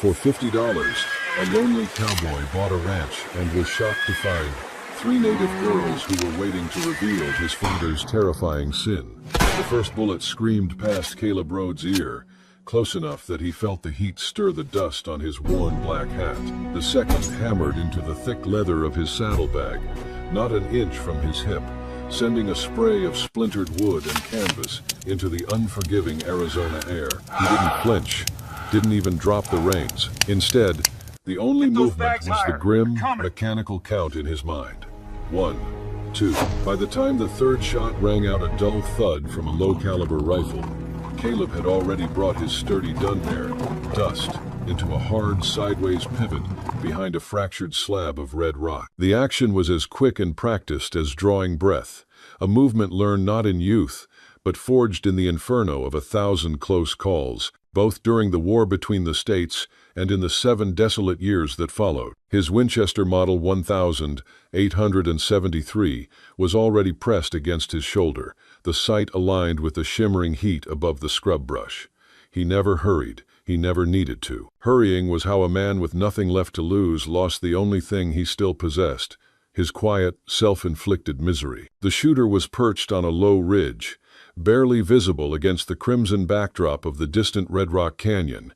For $50, a lonely cowboy bought a ranch and was shocked to find three native girls who were waiting to reveal his father's terrifying sin. The first bullet screamed past Caleb Rhodes' ear, close enough that he felt the heat stir the dust on his worn black hat. The second hammered into the thick leather of his saddlebag, not an inch from his hip, sending a spray of splintered wood and canvas into the unforgiving Arizona air. He didn't flinch, didn't even drop the reins. Instead, the only movement was the grim, mechanical count in his mind. 1, 2. By the time the third shot rang out a dull thud from a low-caliber rifle, Caleb had already brought his sturdy Dunmare, Dust, into a hard, sideways pivot behind a fractured slab of red rock. The action was as quick and practiced as drawing breath, a movement learned not in youth, but forged in the inferno of 1,000 close calls, both during the war between the states and in the 7 desolate years that followed. His Winchester Model 1873 was already pressed against his shoulder, the sight aligned with the shimmering heat above the scrub brush. He never hurried. He never needed to. Hurrying was how a man with nothing left to lose lost the only thing he still possessed, his quiet, self-inflicted misery. The shooter was perched on a low ridge, barely visible against the crimson backdrop of the distant Red Rock Canyon.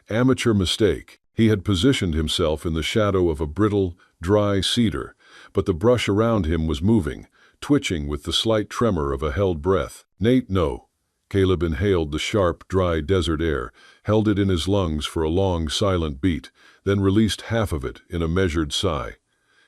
Amateur mistake. He had positioned himself in the shadow of a brittle, dry cedar, but the brush around him was moving, twitching with the slight tremor of a held breath. Nate, no. Caleb inhaled the sharp, dry desert air, held it in his lungs for a long, silent beat, then released half of it in a measured sigh.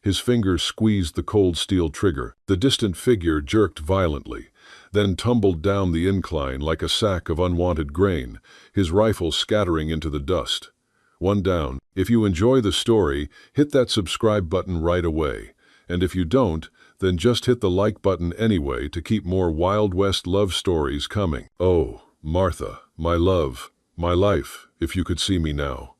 His fingers squeezed the cold steel trigger. The distant figure jerked violently, then tumbled down the incline like a sack of unwanted grain, his rifle scattering into the dust. One down. If you enjoy the story, hit that subscribe button right away. And if you don't, then just hit the like button anyway to keep more Wild West love stories coming. Oh, Martha, my love, my life, if you could see me now.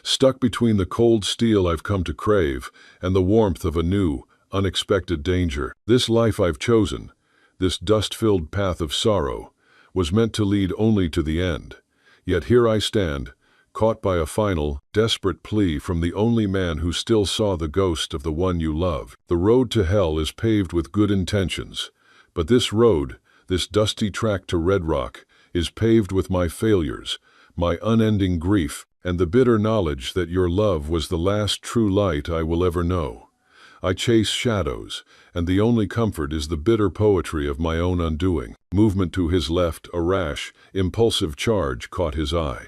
Stuck between the cold steel I've come to crave and the warmth of a new, unexpected danger. This life I've chosen, this dust-filled path of sorrow, was meant to lead only to the end. Yet here I stand, caught by a final, desperate plea from the only man who still saw the ghost of the one you love. The road to hell is paved with good intentions, but this road, this dusty track to Red Rock, is paved with my failures, my unending grief, and the bitter knowledge that your love was the last true light I will ever know. I chase shadows, and the only comfort is the bitter poetry of my own undoing. Movement to his left, a rash, impulsive charge caught his eye.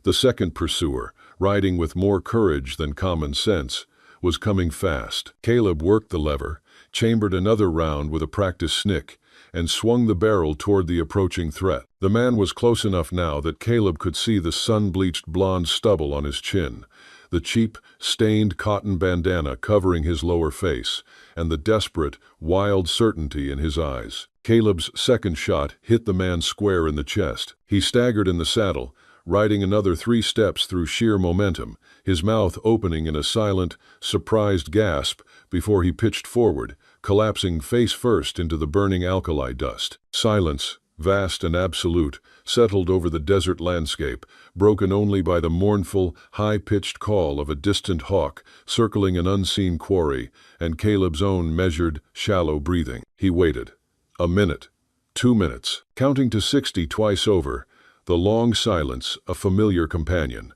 The second pursuer, riding with more courage than common sense, was coming fast. Caleb worked the lever, chambered another round with a practiced snick, and swung the barrel toward the approaching threat. The man was close enough now that Caleb could see the sun-bleached blonde stubble on his chin, the cheap, stained cotton bandana covering his lower face, and the desperate, wild certainty in his eyes. Caleb's second shot hit the man square in the chest. He staggered in the saddle, riding another 3 steps through sheer momentum, his mouth opening in a silent, surprised gasp before he pitched forward, collapsing face first into the burning alkali dust. Silence, vast and absolute, settled over the desert landscape, broken only by the mournful, high-pitched call of a distant hawk circling an unseen quarry, and Caleb's own measured, shallow breathing. He waited. A minute. 2 minutes. Counting to 60 twice over, the long silence, a familiar companion.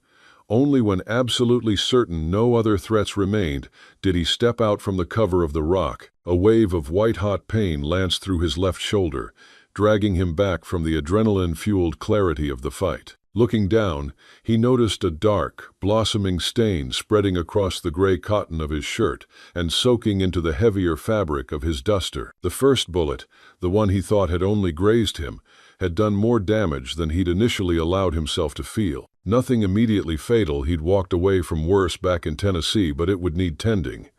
Only when absolutely certain no other threats remained did he step out from the cover of the rock. A wave of white-hot pain lanced through his left shoulder, dragging him back from the adrenaline-fueled clarity of the fight. Looking down, he noticed a dark, blossoming stain spreading across the gray cotton of his shirt and soaking into the heavier fabric of his duster. The first bullet, the one he thought had only grazed him, had done more damage than he'd initially allowed himself to feel. Nothing immediately fatal. He'd walked away from worse back in Tennessee, but it would need tending.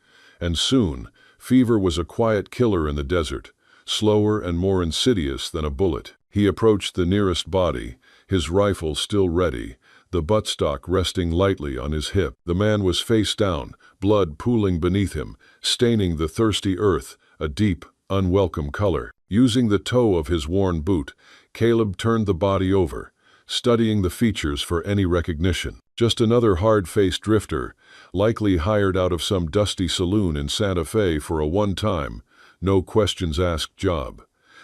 And soon, fever was a quiet killer in the desert, slower and more insidious than a bullet. He approached the nearest body, his rifle still ready, the buttstock resting lightly on his hip. The man was face down, blood pooling beneath him, staining the thirsty earth, a deep, unwelcome color. Using the toe of his worn boot, Caleb turned the body over, studying the features for any recognition. Just another hard-faced drifter, likely hired out of some dusty saloon in Santa Fe for a one-time, no-questions-asked job.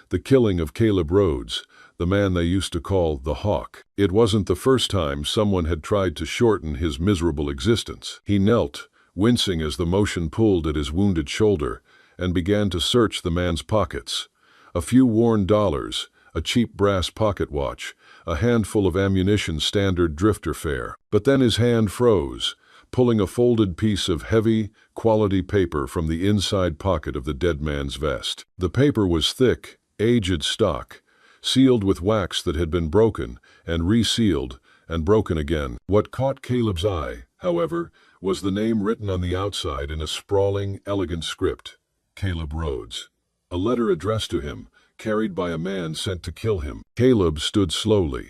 The killing of Caleb Rhodes, the man they used to call the Hawk. It wasn't the first time someone had tried to shorten his miserable existence. He knelt, wincing as the motion pulled at his wounded shoulder, and began to search the man's pockets. A few worn dollars, a cheap brass pocket watch, a handful of ammunition, standard drifter fare. But then his hand froze, pulling a folded piece of heavy, quality paper from the inside pocket of the dead man's vest. The paper was thick, aged stock, sealed with wax that had been broken and resealed and broken again. What caught Caleb's eye, however, was the name written on the outside in a sprawling, elegant script: Caleb Rhodes. A letter addressed to him, carried by a man sent to kill him. Caleb stood slowly,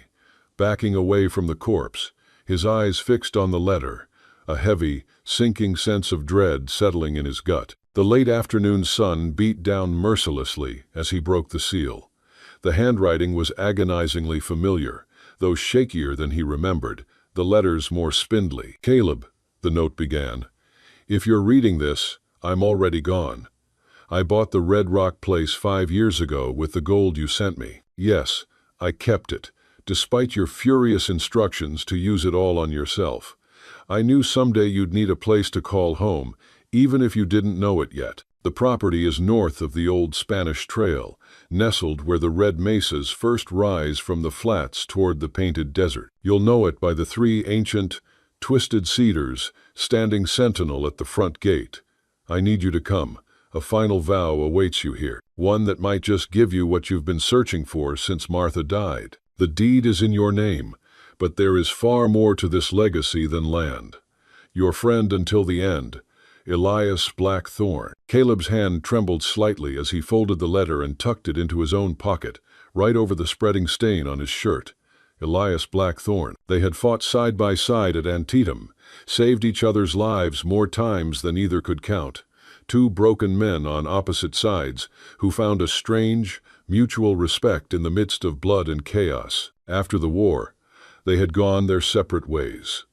backing away from the corpse, his eyes fixed on the letter, a heavy, sinking sense of dread settling in his gut. The late afternoon sun beat down mercilessly as he broke the seal. The handwriting was agonizingly familiar, though shakier than he remembered, the letters more spindly. "Caleb," the note began, "if you're reading this, I'm already gone. I bought the Red Rock place 5 years ago with the gold you sent me. Yes, I kept it, despite your furious instructions to use it all on yourself. I knew someday you'd need a place to call home, even if you didn't know it yet. The property is north of the old Spanish Trail, nestled where the red mesas first rise from the flats toward the painted desert. You'll know it by the 3 ancient, twisted cedars standing sentinel at the front gate. I need you to come. A final vow awaits you here, one that might just give you what you've been searching for since Martha died. The deed is in your name, but there is far more to this legacy than land. Your friend until the end, Elias Blackthorne." Caleb's hand trembled slightly as he folded the letter and tucked it into his own pocket, right over the spreading stain on his shirt. Elias Blackthorne. They had fought side by side at Antietam, saved each other's lives more times than either could count. 2 broken men on opposite sides who found a strange, mutual respect in the midst of blood and chaos. After the war, they had gone their separate ways.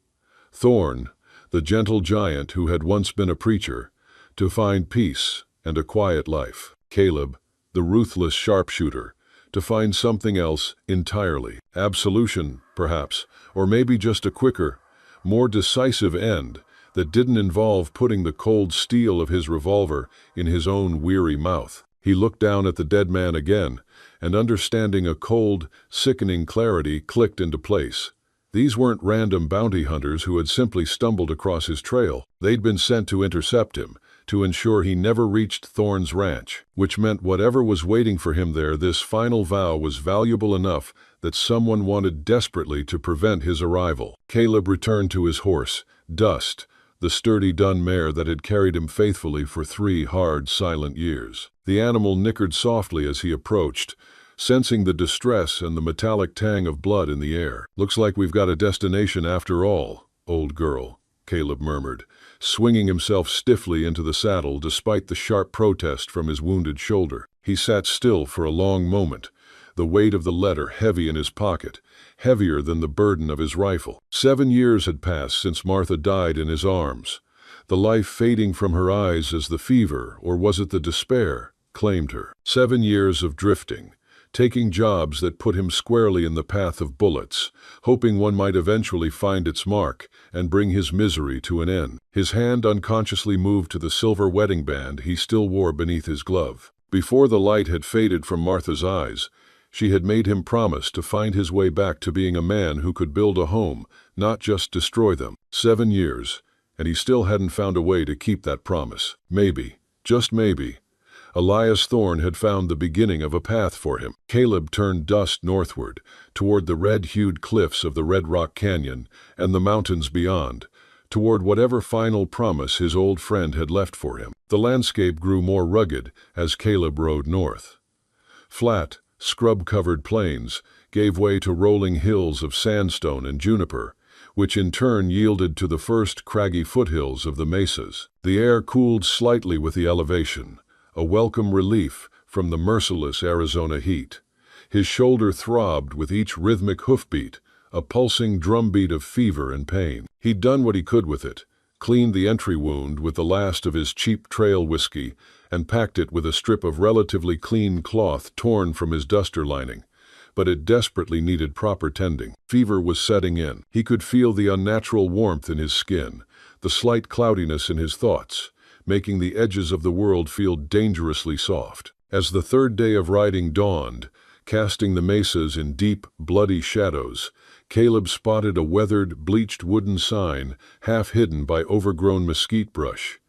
Thorne, the gentle giant who had once been a preacher, to find peace and a quiet life. Caleb, the ruthless sharpshooter, to find something else entirely. Absolution, perhaps, or maybe just a quicker, more decisive end that didn't involve putting the cold steel of his revolver in his own weary mouth. He looked down at the dead man again, and understanding a cold, sickening clarity clicked into place. These weren't random bounty hunters who had simply stumbled across his trail. They'd been sent to intercept him, to ensure he never reached Thorne's ranch, which meant whatever was waiting for him there, this final vow was valuable enough that someone wanted desperately to prevent his arrival. Caleb returned to his horse, Dust, the sturdy dun mare that had carried him faithfully for 3 hard, silent years. The animal nickered softly as he approached, sensing the distress and the metallic tang of blood in the air. "Looks like we've got a destination after all, old girl," Caleb murmured, swinging himself stiffly into the saddle despite the sharp protest from his wounded shoulder. He sat still for a long moment, the weight of the letter heavy in his pocket, heavier than the burden of his rifle. 7 years had passed since Martha died in his arms, the life fading from her eyes as the fever, or was it the despair, claimed her. 7 years of drifting, taking jobs that put him squarely in the path of bullets, hoping one might eventually find its mark and bring his misery to an end. His hand unconsciously moved to the silver wedding band he still wore beneath his glove. Before the light had faded from Martha's eyes, she had made him promise to find his way back to being a man who could build a home, not just destroy them. 7 years, and he still hadn't found a way to keep that promise. Maybe, just maybe, Elias Thorne had found the beginning of a path for him. Caleb turned Dust northward, toward the red-hued cliffs of the Red Rock Canyon and the mountains beyond, toward whatever final promise his old friend had left for him. The landscape grew more rugged as Caleb rode north. Flat, scrub-covered plains gave way to rolling hills of sandstone and juniper, which in turn yielded to the first craggy foothills of the mesas. The air cooled slightly with the elevation, a welcome relief from the merciless Arizona heat. His shoulder throbbed with each rhythmic hoofbeat, a pulsing drumbeat of fever and pain. He'd done what he could with it, cleaned the entry wound with the last of his cheap trail whiskey, and packed it with a strip of relatively clean cloth torn from his duster lining. But it desperately needed proper tending. Fever was setting in. He could feel the unnatural warmth in his skin, the slight cloudiness in his thoughts, making the edges of the world feel dangerously soft. As the third day of riding dawned, casting the mesas in deep, bloody shadows, Caleb spotted a weathered, bleached wooden sign, half hidden by overgrown mesquite brush.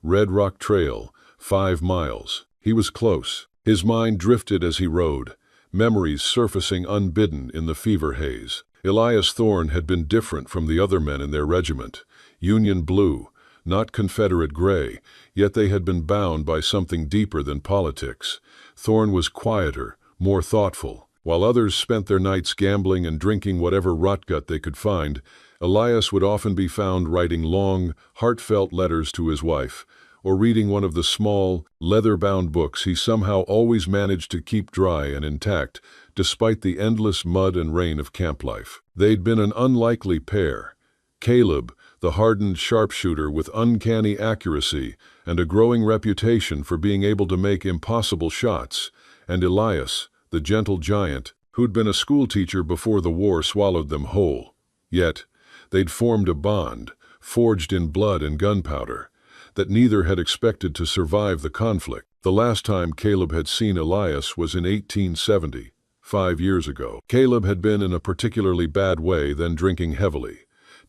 Red Rock Trail, 5 miles. He was close. His mind drifted as he rode, memories surfacing unbidden in the fever haze. Elias Thorne had been different from the other men in their regiment. Union blue, not Confederate gray, yet they had been bound by something deeper than politics. Thorne was quieter, more thoughtful. While others spent their nights gambling and drinking whatever rotgut they could find, Elias would often be found writing long, heartfelt letters to his wife, or reading one of the small, leather-bound books he somehow always managed to keep dry and intact, despite the endless mud and rain of camp life. They'd been an unlikely pair. Caleb, the hardened sharpshooter with uncanny accuracy and a growing reputation for being able to make impossible shots, and Elias, the gentle giant, who'd been a schoolteacher before the war swallowed them whole. Yet, they'd formed a bond, forged in blood and gunpowder, that neither had expected to survive the conflict. The last time Caleb had seen Elias was in 1870, 5 years ago. Caleb had been in a particularly bad way, then drinking heavily,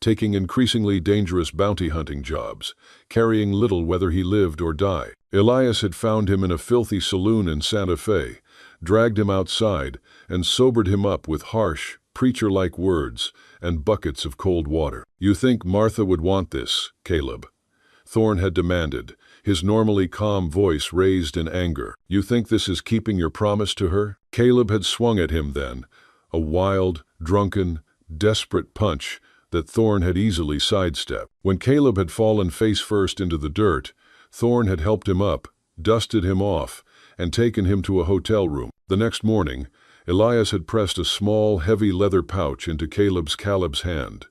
taking increasingly dangerous bounty hunting jobs, caring little whether he lived or died. Elias had found him in a filthy saloon in Santa Fe, dragged him outside, and sobered him up with harsh, preacher-like words and buckets of cold water. "You think Martha would want this, Caleb?" Thorne had demanded, his normally calm voice raised in anger. "You think this is keeping your promise to her?" Caleb had swung at him then, a wild, drunken, desperate punch that Thorne had easily sidestepped. When Caleb had fallen face first into the dirt, Thorne had helped him up, dusted him off, and taken him to a hotel room. The next morning, Elias had pressed a small, heavy leather pouch into Caleb's hand.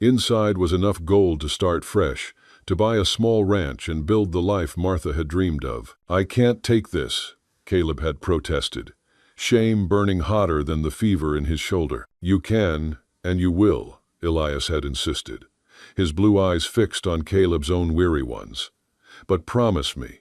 Inside was enough gold to start fresh, to buy a small ranch and build the life Martha had dreamed of. "I can't take this," Caleb had protested, shame burning hotter than the fever in his shoulder. "You can, and you will," Elias had insisted, his blue eyes fixed on Caleb's own weary ones. "But promise me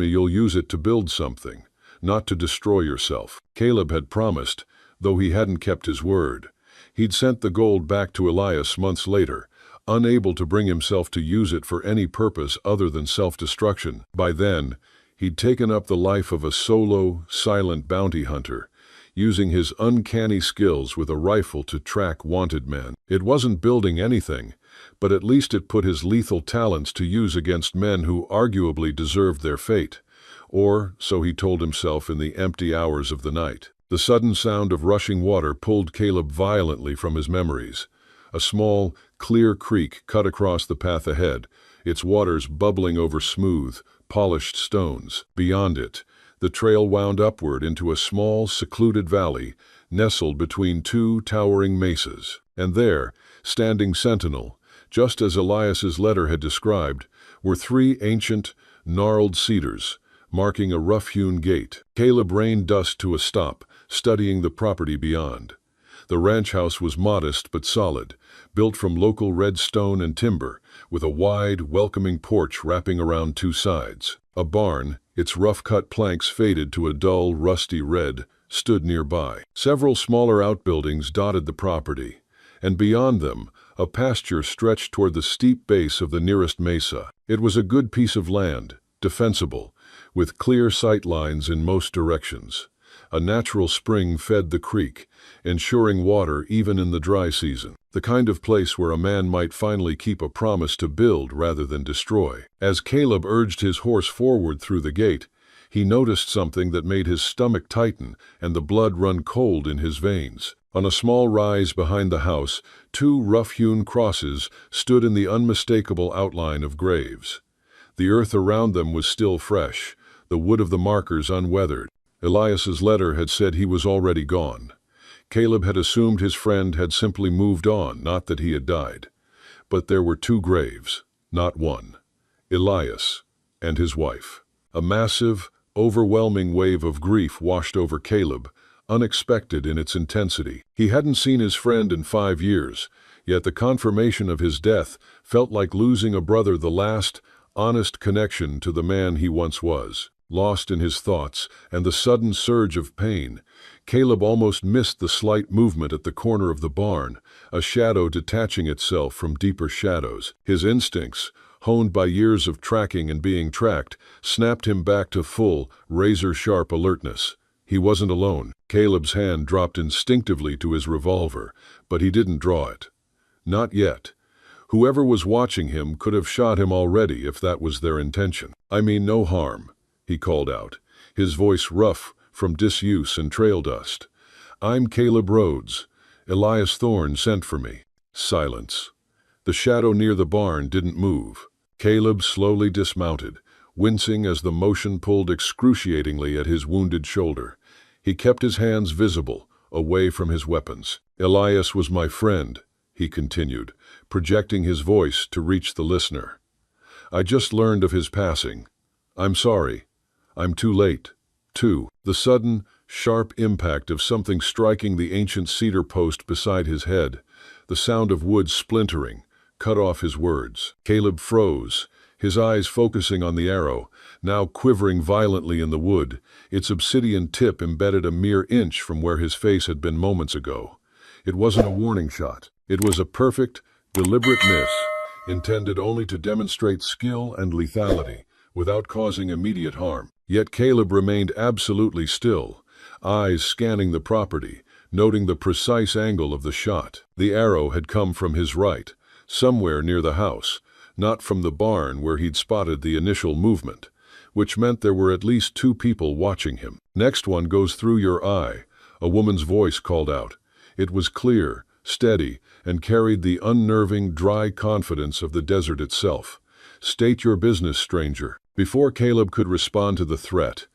you'll use it to build something, not to destroy yourself." Caleb had promised, though he hadn't kept his word. He'd sent the gold back to Elias months later, unable to bring himself to use it for any purpose other than self-destruction. By then, he'd taken up the life of a solo, silent bounty hunter, using his uncanny skills with a rifle to track wanted men. It wasn't building anything, but at least it put his lethal talents to use against men who arguably deserved their fate. Or, so he told himself in the empty hours of the night. The sudden sound of rushing water pulled Caleb violently from his memories. A small, clear creek cut across the path ahead, its waters bubbling over smooth, polished stones. Beyond it, the trail wound upward into a small, secluded valley, nestled between 2 towering mesas. And there, standing sentinel, just as Elias's letter had described, were 3 ancient, gnarled cedars, marking a rough-hewn gate. Caleb reined dust to a stop, studying the property beyond. The ranch house was modest but solid, built from local red stone and timber, with a wide, welcoming porch wrapping around 2 sides. A barn, its rough-cut planks faded to a dull, rusty red, stood nearby. Several smaller outbuildings dotted the property, and beyond them, a pasture stretched toward the steep base of the nearest mesa. It was a good piece of land, defensible, with clear sight lines in most directions. A natural spring fed the creek, ensuring water even in the dry season. The kind of place where a man might finally keep a promise to build rather than destroy. As Caleb urged his horse forward through the gate, he noticed something that made his stomach tighten and the blood run cold in his veins. On a small rise behind the house, 2 rough-hewn crosses stood in the unmistakable outline of graves. The earth around them was still fresh, the wood of the markers unweathered. Elias's letter had said he was already gone. Caleb had assumed his friend had simply moved on, not that he had died. But there were two graves, not one. Elias and his wife. A massive, overwhelming wave of grief washed over Caleb, unexpected in its intensity. He hadn't seen his friend in 5 years, yet the confirmation of his death felt like losing a brother, the last, honest connection to the man he once was. Lost in his thoughts and the sudden surge of pain, Caleb almost missed the slight movement at the corner of the barn, a shadow detaching itself from deeper shadows. His instincts, honed by years of tracking and being tracked, snapped him back to full, razor-sharp alertness. He wasn't alone. Caleb's hand dropped instinctively to his revolver, but he didn't draw it. Not yet. Whoever was watching him could have shot him already if that was their intention. "I mean no harm," he called out, his voice rough from disuse and trail dust. "I'm Caleb Rhodes. Elias Thorne sent for me." Silence. The shadow near the barn didn't move. Caleb slowly dismounted, wincing as the motion pulled excruciatingly at his wounded shoulder. He kept his hands visible, away from his weapons. "Elias was my friend," he continued, projecting his voice to reach the listener. "I just learned of his passing. I'm sorry. I'm too late." The sudden, sharp impact of something striking the ancient cedar post beside his head, the sound of wood splintering, cut off his words. Caleb froze, his eyes focusing on the arrow, now quivering violently in the wood, its obsidian tip embedded a mere inch from where his face had been moments ago. It wasn't a warning shot. It was a perfect, deliberate miss, intended only to demonstrate skill and lethality, without causing immediate harm. Yet Caleb remained absolutely still, eyes scanning the property, noting the precise angle of the shot. The arrow had come from his right, somewhere near the house, not from the barn where he'd spotted the initial movement, which meant there were at least 2 people watching him. "Next one goes through your eye," a woman's voice called out. It was clear, steady, and carried the unnerving, dry confidence of the desert itself. "State your business, stranger." Before Caleb could respond to the threat,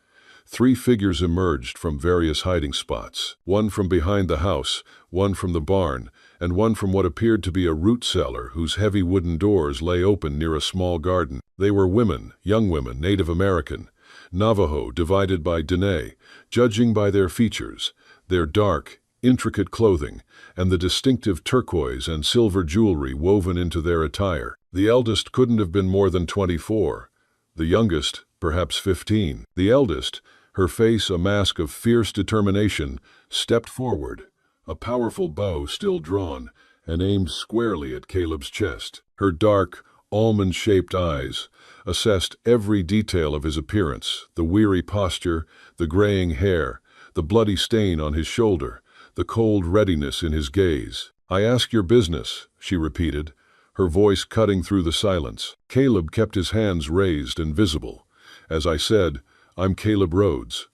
3 figures emerged from various hiding spots. One from behind the house, one from the barn, and one from what appeared to be a root cellar whose heavy wooden doors lay open near a small garden. They were women, young women, Native American, Navajo, divided by Dene, judging by their features, their dark, intricate clothing, and the distinctive turquoise and silver jewelry woven into their attire. The eldest couldn't have been more than 24. The youngest, perhaps 15. The eldest, her face a mask of fierce determination, stepped forward, a powerful bow still drawn and aimed squarely at Caleb's chest. Her dark, almond-shaped eyes assessed every detail of his appearance, the weary posture, the graying hair, the bloody stain on his shoulder, the cold readiness in his gaze. "I ask your business," she repeated, her voice cutting through the silence. Caleb kept his hands raised and visible. "As I said, I'm Caleb Rhodes.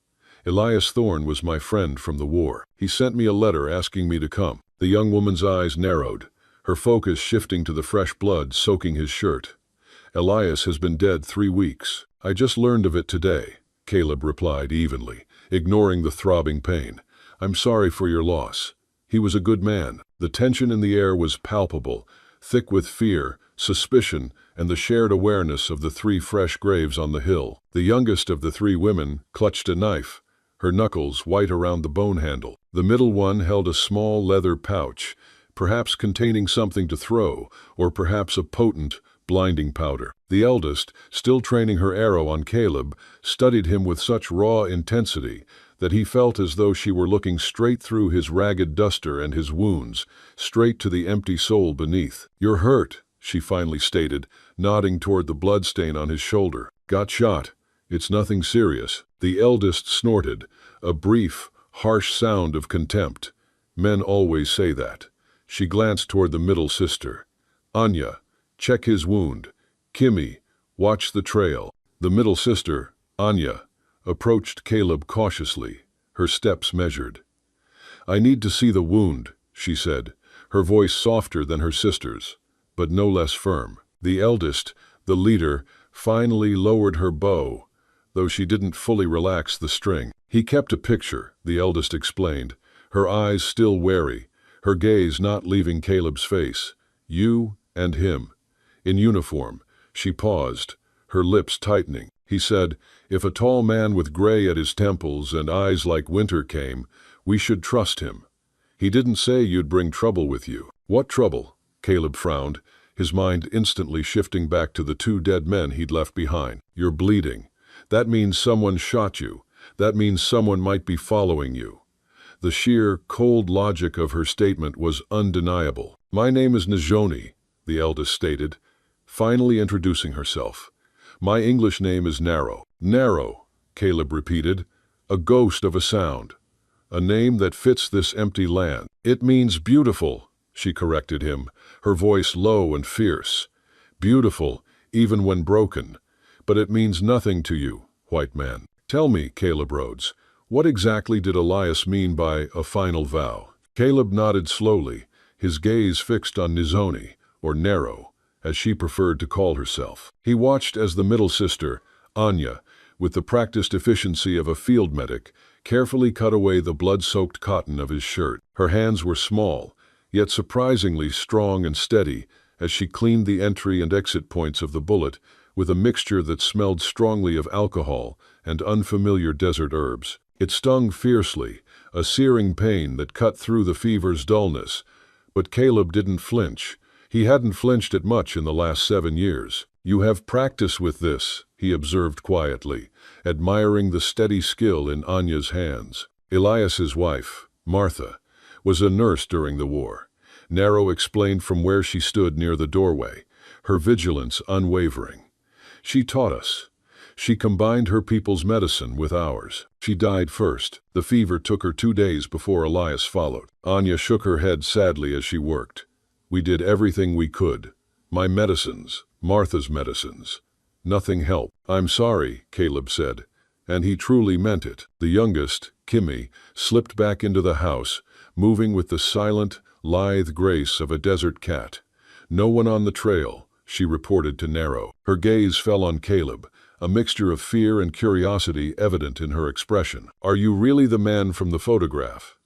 Elias Thorne was my friend from the war. He sent me a letter asking me to come." The young woman's eyes narrowed, her focus shifting to the fresh blood soaking his shirt. "Elias has been dead 3 weeks. I just learned of it today," Caleb replied evenly, ignoring the throbbing pain. "I'm sorry for your loss. He was a good man." The tension in the air was palpable, thick with fear, suspicion, and the shared awareness of the 3 fresh graves on the hill. The youngest of the 3 women clutched a knife, her knuckles white around the bone handle. The middle one held a small leather pouch, perhaps containing something to throw, or perhaps a potent, blinding powder. The eldest, still training her arrow on Caleb, studied him with such raw intensity that he felt as though she were looking straight through his ragged duster and his wounds, straight to the empty soul beneath. "You're hurt," she finally stated, nodding toward the bloodstain on his shoulder. "Got shot. It's nothing serious." The eldest snorted, a brief, harsh sound of contempt. Men always say that. She glanced toward the middle sister. "Anya, check his wound. Kimmy, watch the trail." The middle sister, Anya, approached Caleb cautiously, her steps measured. "I need to see the wound," she said, her voice softer than her sister's, but no less firm. The eldest, the leader, finally lowered her bow, though she didn't fully relax the string. "He kept a picture," the eldest explained, her eyes still wary, her gaze not leaving Caleb's face. You and him. In uniform. She paused, her lips tightening. He said, "If a tall man with gray at his temples and eyes like winter came, we should trust him. He didn't say you'd bring trouble with you." "What trouble?" Caleb frowned, his mind instantly shifting back to the 2 dead men he'd left behind. "You're bleeding. That means someone shot you. That means someone might be following you." The sheer, cold logic of her statement was undeniable. "My name is Najoni," the eldest stated, finally introducing herself. "My English name is Narrow." "Narrow," Caleb repeated, a ghost of a sound. "A name that fits this empty land." "It means beautiful," she corrected him, her voice low and fierce. "Beautiful, even when broken. But it means nothing to you, white man." "Tell me, Caleb Rhodes, what exactly did Elias mean by a final vow?" Caleb nodded slowly, his gaze fixed on Nizoni, or Narrow, as she preferred to call herself. He watched as the middle sister, Anya, with the practiced efficiency of a field medic, carefully cut away the blood-soaked cotton of his shirt. Her hands were small, yet surprisingly strong and steady, as she cleaned the entry and exit points of the bullet with a mixture that smelled strongly of alcohol and unfamiliar desert herbs. It stung fiercely, a searing pain that cut through the fever's dullness. But Caleb didn't flinch. He hadn't flinched at much in the last 7 years. "You have practice with this," he observed quietly, admiring the steady skill in Anya's hands. Elias's wife, Martha, was a nurse during the war. Narrow explained from where she stood near the doorway, her vigilance unwavering. "She taught us. She combined her people's medicine with ours. She died first. The fever took her 2 days before Elias followed." Anya shook her head sadly as she worked. "We did everything we could. My medicines, Martha's medicines. Nothing helped." "I'm sorry," Caleb said, and he truly meant it. The youngest, Kimmy, slipped back into the house, moving with the silent, lithe grace of a desert cat. "No one on the trail," she reported to Narrow. Her gaze fell on Caleb, a mixture of fear and curiosity evident in her expression. "Are you really the man from the photograph?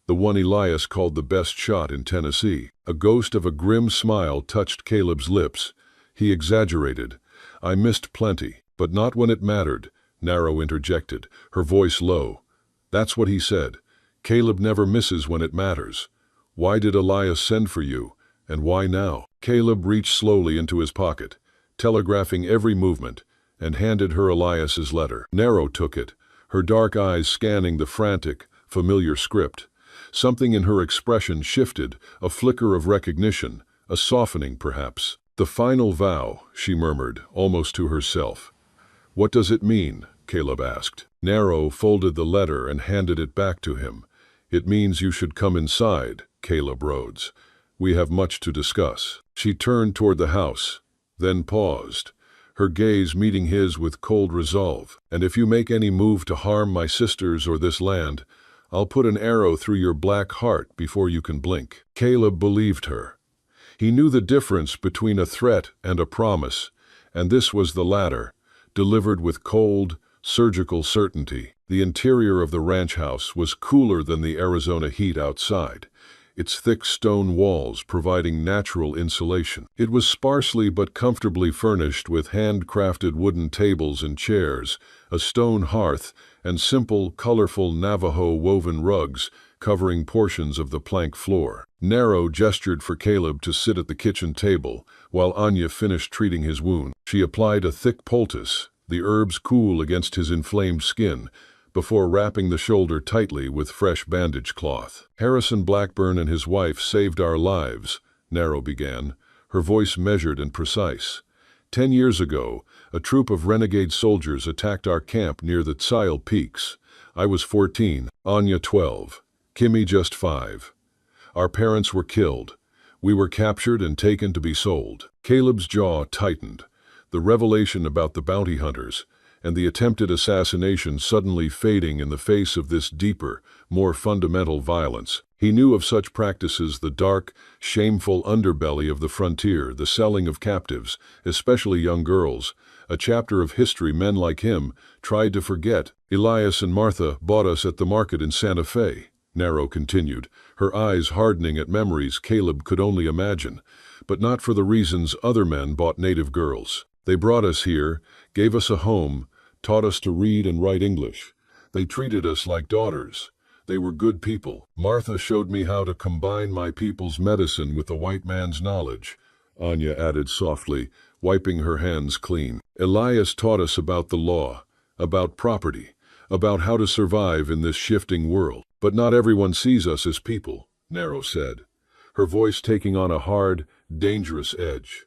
The one Elias called the best shot in Tennessee?" A ghost of a grim smile touched Caleb's lips. He exaggerated. "I missed plenty, but not when it mattered," Narrow interjected, her voice low. "That's what he said. Caleb never misses when it matters. Why did Elias send for you, and why now?" Caleb reached slowly into his pocket, telegraphing every movement, and handed her Elias's letter. Narrow took it, her dark eyes scanning the frantic, familiar script. Something in her expression shifted, a flicker of recognition, a softening perhaps. "The final vow," she murmured, almost to herself. "What does it mean?" Caleb asked. Narrow folded the letter and handed it back to him. "It means you should come inside, Caleb Rhodes. We have much to discuss." She turned toward the house, then paused, her gaze meeting his with cold resolve. "And if you make any move to harm my sisters or this land, I'll put an arrow through your black heart before you can blink." Caleb believed her. He knew the difference between a threat and a promise, and this was the latter, delivered with cold, surgical certainty. The interior of the ranch house was cooler than the Arizona heat outside, its thick stone walls providing natural insulation. It was sparsely but comfortably furnished with handcrafted wooden tables and chairs, a stone hearth, and simple, colorful Navajo woven rugs covering portions of the plank floor. Narrow gestured for Caleb to sit at the kitchen table while Anya finished treating his wound. She applied a thick poultice, the herbs cool against his inflamed skin, before wrapping the shoulder tightly with fresh bandage cloth. "Harrison Blackburn and his wife saved our lives," Narrow began, her voice measured and precise. 10 years ago, a troop of renegade soldiers attacked our camp near the Tsile Peaks. I was 14, Anya 12, Kimmy just 5. Our parents were killed. We were captured and taken to be sold. Caleb's jaw tightened. The revelation about the bounty hunters and the attempted assassination suddenly fading in the face of this deeper, more fundamental violence. He knew of such practices the dark, shameful underbelly of the frontier, the selling of captives, especially young girls, a chapter of history men like him tried to forget. "Elias and Martha bought us at the market in Santa Fe," Narrow continued, her eyes hardening at memories Caleb could only imagine, but not for the reasons other men bought native girls. They brought us here, gave us a home, taught us to read and write English. They treated us like daughters. They were good people. Martha showed me how to combine my people's medicine with the white man's knowledge, Anya added softly, wiping her hands clean. Elias taught us about the law, about property, about how to survive in this shifting world. But not everyone sees us as people, Narrow said, her voice taking on a hard, dangerous edge.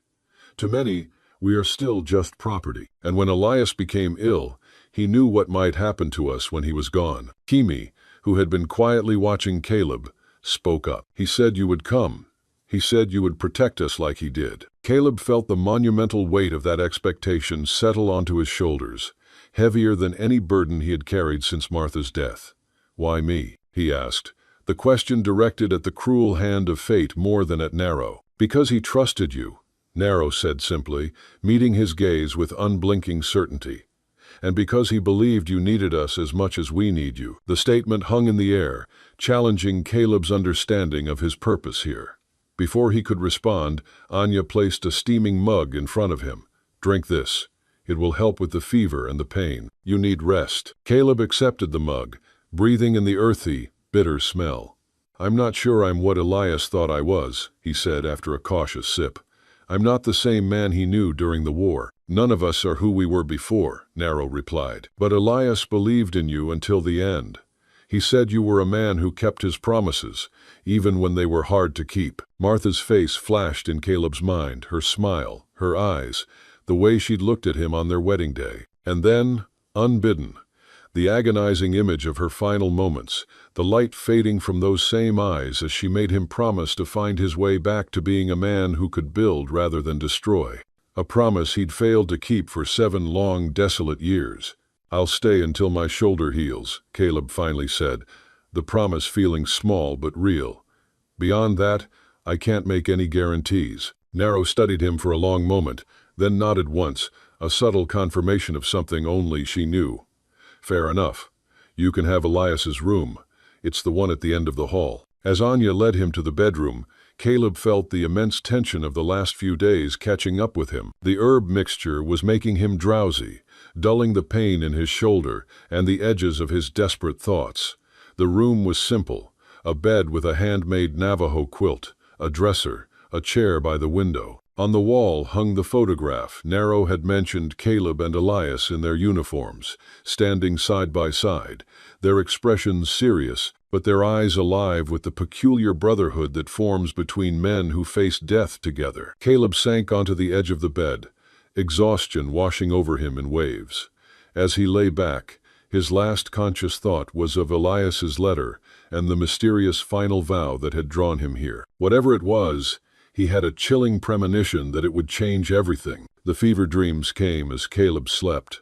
To many, we are still just property. And when Elias became ill, he knew what might happen to us when he was gone. Kimi, who had been quietly watching Caleb, spoke up. He said you would come. He said you would protect us like he did. Caleb felt the monumental weight of that expectation settle onto his shoulders, heavier than any burden he had carried since Martha's death. Why me? He asked, the question directed at the cruel hand of fate more than at Narrow. Because he trusted you, Narrow said simply, meeting his gaze with unblinking certainty. And because he believed you needed us as much as we need you. The statement hung in the air, challenging Caleb's understanding of his purpose here. Before he could respond, Anya placed a steaming mug in front of him. Drink this. It will help with the fever and the pain. You need rest. Caleb accepted the mug, breathing in the earthy, bitter smell. I'm not sure I'm what Elias thought I was, he said after a cautious sip. I'm not the same man he knew during the war. None of us are who we were before, Narrow replied. But Elias believed in you until the end. He said you were a man who kept his promises, even when they were hard to keep. Martha's face flashed in Caleb's mind, her smile, her eyes, the way she'd looked at him on their wedding day. And then, unbidden, the agonizing image of her final moments, the light fading from those same eyes as she made him promise to find his way back to being a man who could build rather than destroy. A promise he'd failed to keep for 7 long, desolate years. I'll stay until my shoulder heals, Caleb finally said, the promise feeling small but real. Beyond that, I can't make any guarantees. Narrow studied him for a long moment, then nodded once, a subtle confirmation of something only she knew. Fair enough. You can have Elias's room. It's the one at the end of the hall. As Anya led him to the bedroom, Caleb felt the immense tension of the last few days catching up with him. The herb mixture was making him drowsy, dulling the pain in his shoulder and the edges of his desperate thoughts. The room was simple, a bed with a handmade Navajo quilt, a dresser, a chair by the window. On the wall hung the photograph Narrow had mentioned Caleb and Elias in their uniforms, standing side by side, their expressions serious, but their eyes alive with the peculiar brotherhood that forms between men who face death together. Caleb sank onto the edge of the bed, exhaustion washing over him in waves. As he lay back, his last conscious thought was of Elias's letter and the mysterious final vow that had drawn him here. Whatever it was, he had a chilling premonition that it would change everything. The fever dreams came as Caleb slept.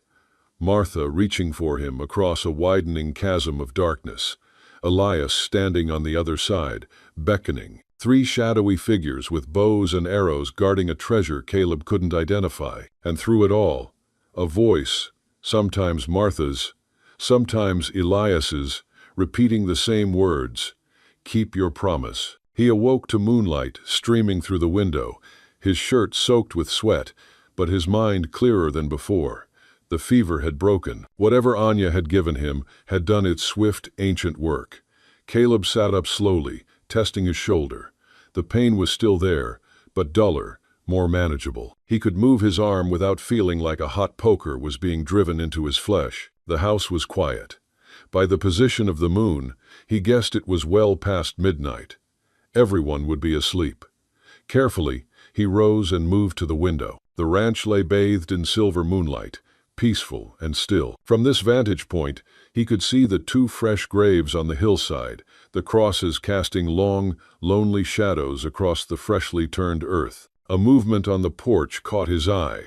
Martha reaching for him across a widening chasm of darkness. Elias standing on the other side, beckoning. 3 shadowy figures with bows and arrows guarding a treasure Caleb couldn't identify. And through it all, a voice, sometimes Martha's, sometimes Elias's, repeating the same words, "Keep your promise." He awoke to moonlight streaming through the window, his shirt soaked with sweat, but his mind clearer than before. The fever had broken. Whatever Anya had given him had done its swift, ancient work. Caleb sat up slowly, testing his shoulder. The pain was still there, but duller, more manageable. He could move his arm without feeling like a hot poker was being driven into his flesh. The house was quiet. By the position of the moon, he guessed it was well past midnight. Everyone would be asleep. Carefully, he rose and moved to the window. The ranch lay bathed in silver moonlight, peaceful and still. From this vantage point, he could see the 2 fresh graves on the hillside, the crosses casting long, lonely shadows across the freshly turned earth. A movement on the porch caught his eye.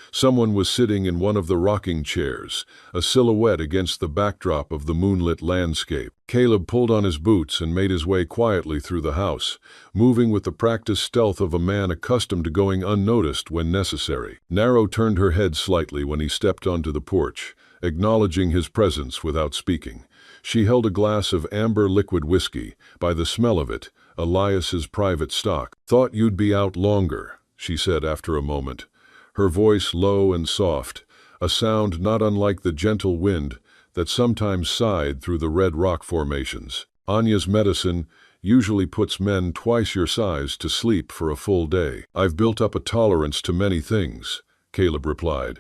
Someone was sitting in one of the rocking chairs, a silhouette against the backdrop of the moonlit landscape. Caleb pulled on his boots and made his way quietly through the house, moving with the practiced stealth of a man accustomed to going unnoticed when necessary. Narrow turned her head slightly when he stepped onto the porch, acknowledging his presence without speaking. She held a glass of amber liquid whiskey. By the smell of it, Elias's private stock. "Thought you'd be out longer," she said after a moment, her voice low and soft, a sound not unlike the gentle wind that sometimes sighed through the red rock formations. "Anya's medicine usually puts men twice your size to sleep for a full day. I've built up a tolerance to many things," Caleb replied,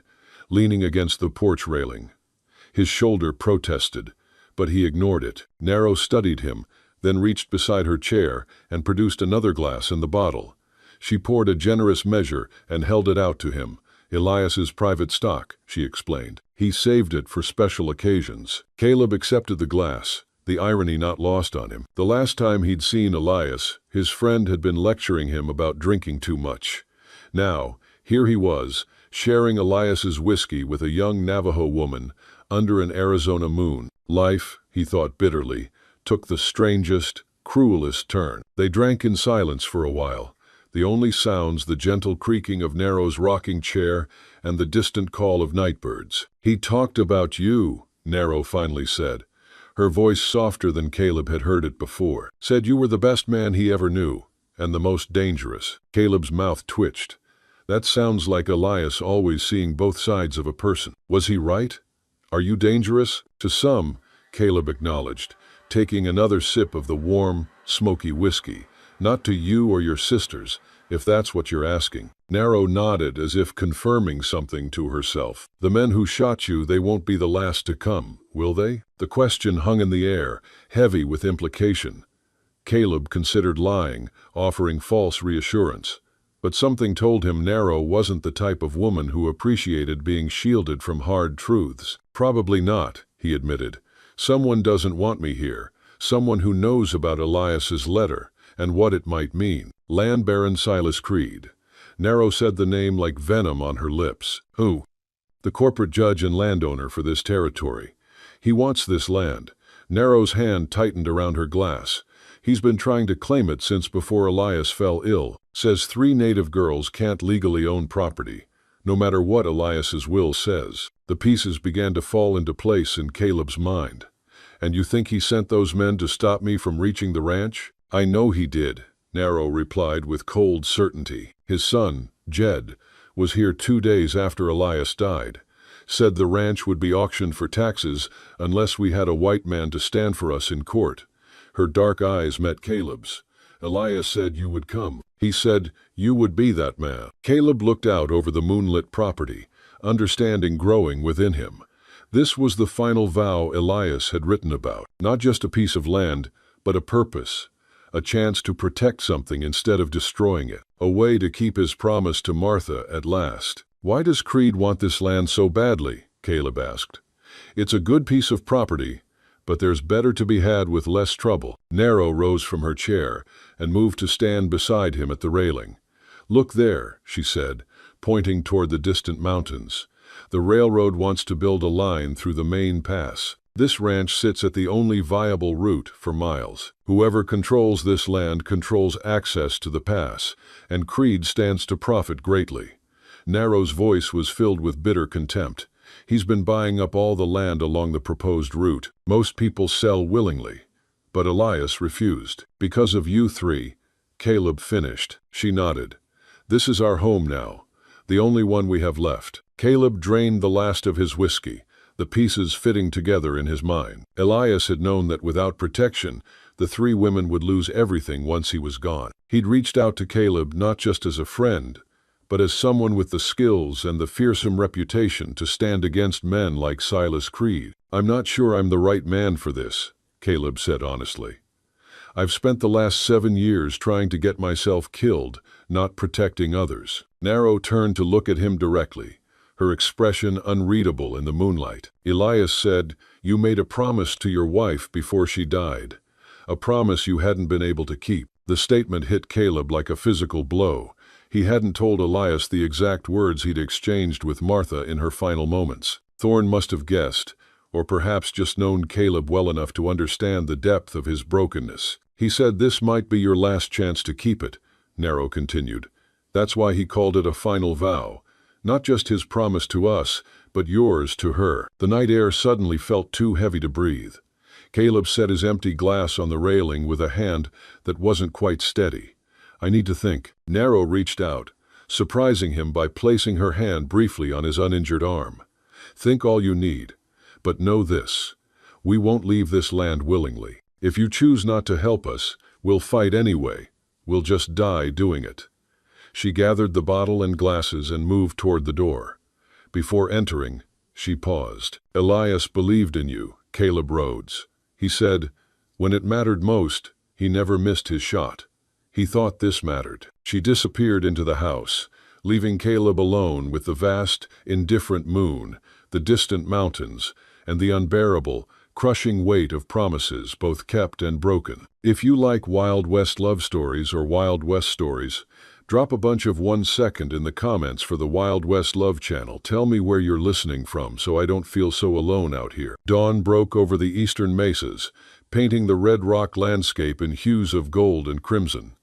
leaning against the porch railing. His shoulder protested, but he ignored it. Nero studied him, then reached beside her chair and produced another glass and the bottle. She poured a generous measure and held it out to him. "Elias's private stock," she explained. "He saved it for special occasions." Caleb accepted the glass, the irony not lost on him. The last time he'd seen Elias, his friend had been lecturing him about drinking too much. Now, here he was, sharing Elias's whiskey with a young Navajo woman under an Arizona moon. Life, he thought bitterly, took the strangest, cruelest turn. They drank in silence for a while, the only sounds the gentle creaking of Nero's rocking chair and the distant call of nightbirds. "He talked about you," Nero finally said, her voice softer than Caleb had heard it before. "Said you were the best man he ever knew, and the most dangerous." Caleb's mouth twitched. That sounds like Elias always seeing both sides of a person. Was he right? "Are you dangerous?" "To some," Caleb acknowledged, taking another sip of the warm, smoky whiskey. "Not to you or your sisters, if that's what you're asking." Nero nodded as if confirming something to herself. "The men who shot you, they won't be the last to come, will they?" The question hung in the air, heavy with implication. Caleb considered lying, offering false reassurance. But something told him Nero wasn't the type of woman who appreciated being shielded from hard truths. "Probably not," he admitted. "Someone doesn't want me here. Someone who knows about Elias's letter and what it might mean." "Land Baron Silas Creed." Nero said the name like venom on her lips. "Who?" "The corporate judge and landowner for this territory. He wants this land." Nero's hand tightened around her glass. "He's been trying to claim it since before Elias fell ill. Says 3 native girls can't legally own property, no matter what Elias's will says." The pieces began to fall into place in Caleb's mind. "And you think he sent those men to stop me from reaching the ranch?" "I know he did," Nero replied with cold certainty. "His son, Jed, was here 2 days after Elias died. Said the ranch would be auctioned for taxes unless we had a white man to stand for us in court." Her dark eyes met Caleb's. "Elias said you would come. He said you would be that man." Caleb looked out over the moonlit property, understanding growing within him. This was the final vow Elias had written about. Not just a piece of land, but a purpose. A chance to protect something instead of destroying it. A way to keep his promise to Martha at last. "Why does Creed want this land so badly?" Caleb asked. "It's a good piece of property, but there's better to be had with less trouble." Nero rose from her chair and moved to stand beside him at the railing. "Look there," she said, pointing toward the distant mountains. "The railroad wants to build a line through the main pass. This ranch sits at the only viable route for miles. Whoever controls this land controls access to the pass, and Creed stands to profit greatly." Nero's voice was filled with bitter contempt. "He's been buying up all the land along the proposed route. Most people sell willingly, but Elias refused." "Because of you 3, Caleb finished. She nodded. "This is our home now, the only one we have left." Caleb drained the last of his whiskey, the pieces fitting together in his mind. Elias had known that without protection, the 3 women would lose everything once he was gone. He'd reached out to Caleb not just as a friend, but as someone with the skills and the fearsome reputation to stand against men like Silas Creed. "I'm not sure I'm the right man for this," Caleb said honestly. "I've spent the last 7 years trying to get myself killed, not protecting others." Nero turned to look at him directly, her expression unreadable in the moonlight. "Elias said you made a promise to your wife before she died, a promise you hadn't been able to keep." The statement hit Caleb like a physical blow. He hadn't told Elias the exact words he'd exchanged with Martha in her final moments. Thorne must have guessed, or perhaps just known Caleb well enough to understand the depth of his brokenness. "He said this might be your last chance to keep it," Nero continued. "That's why he called it a final vow. Not just his promise to us, but yours to her." The night air suddenly felt too heavy to breathe. Caleb set his empty glass on the railing with a hand that wasn't quite steady. "I need to think." Nero reached out, surprising him by placing her hand briefly on his uninjured arm. "Think all you need. But know this. We won't leave this land willingly. If you choose not to help us, we'll fight anyway. We'll just die doing it." She gathered the bottle and glasses and moved toward the door. Before entering, she paused. "Elias believed in you, Caleb Rhodes," he said. "When it mattered most, he never missed his shot. He thought this mattered." She disappeared into the house, leaving Caleb alone with the vast, indifferent moon, the distant mountains, and the unbearable, crushing weight of promises both kept and broken. If you like Wild West love stories or Wild West stories, drop a bunch of 1 second in the comments for the Wild West Love channel. Tell me where you're listening from so I don't feel so alone out here. Dawn broke over the eastern mesas, painting the red rock landscape in hues of gold and crimson.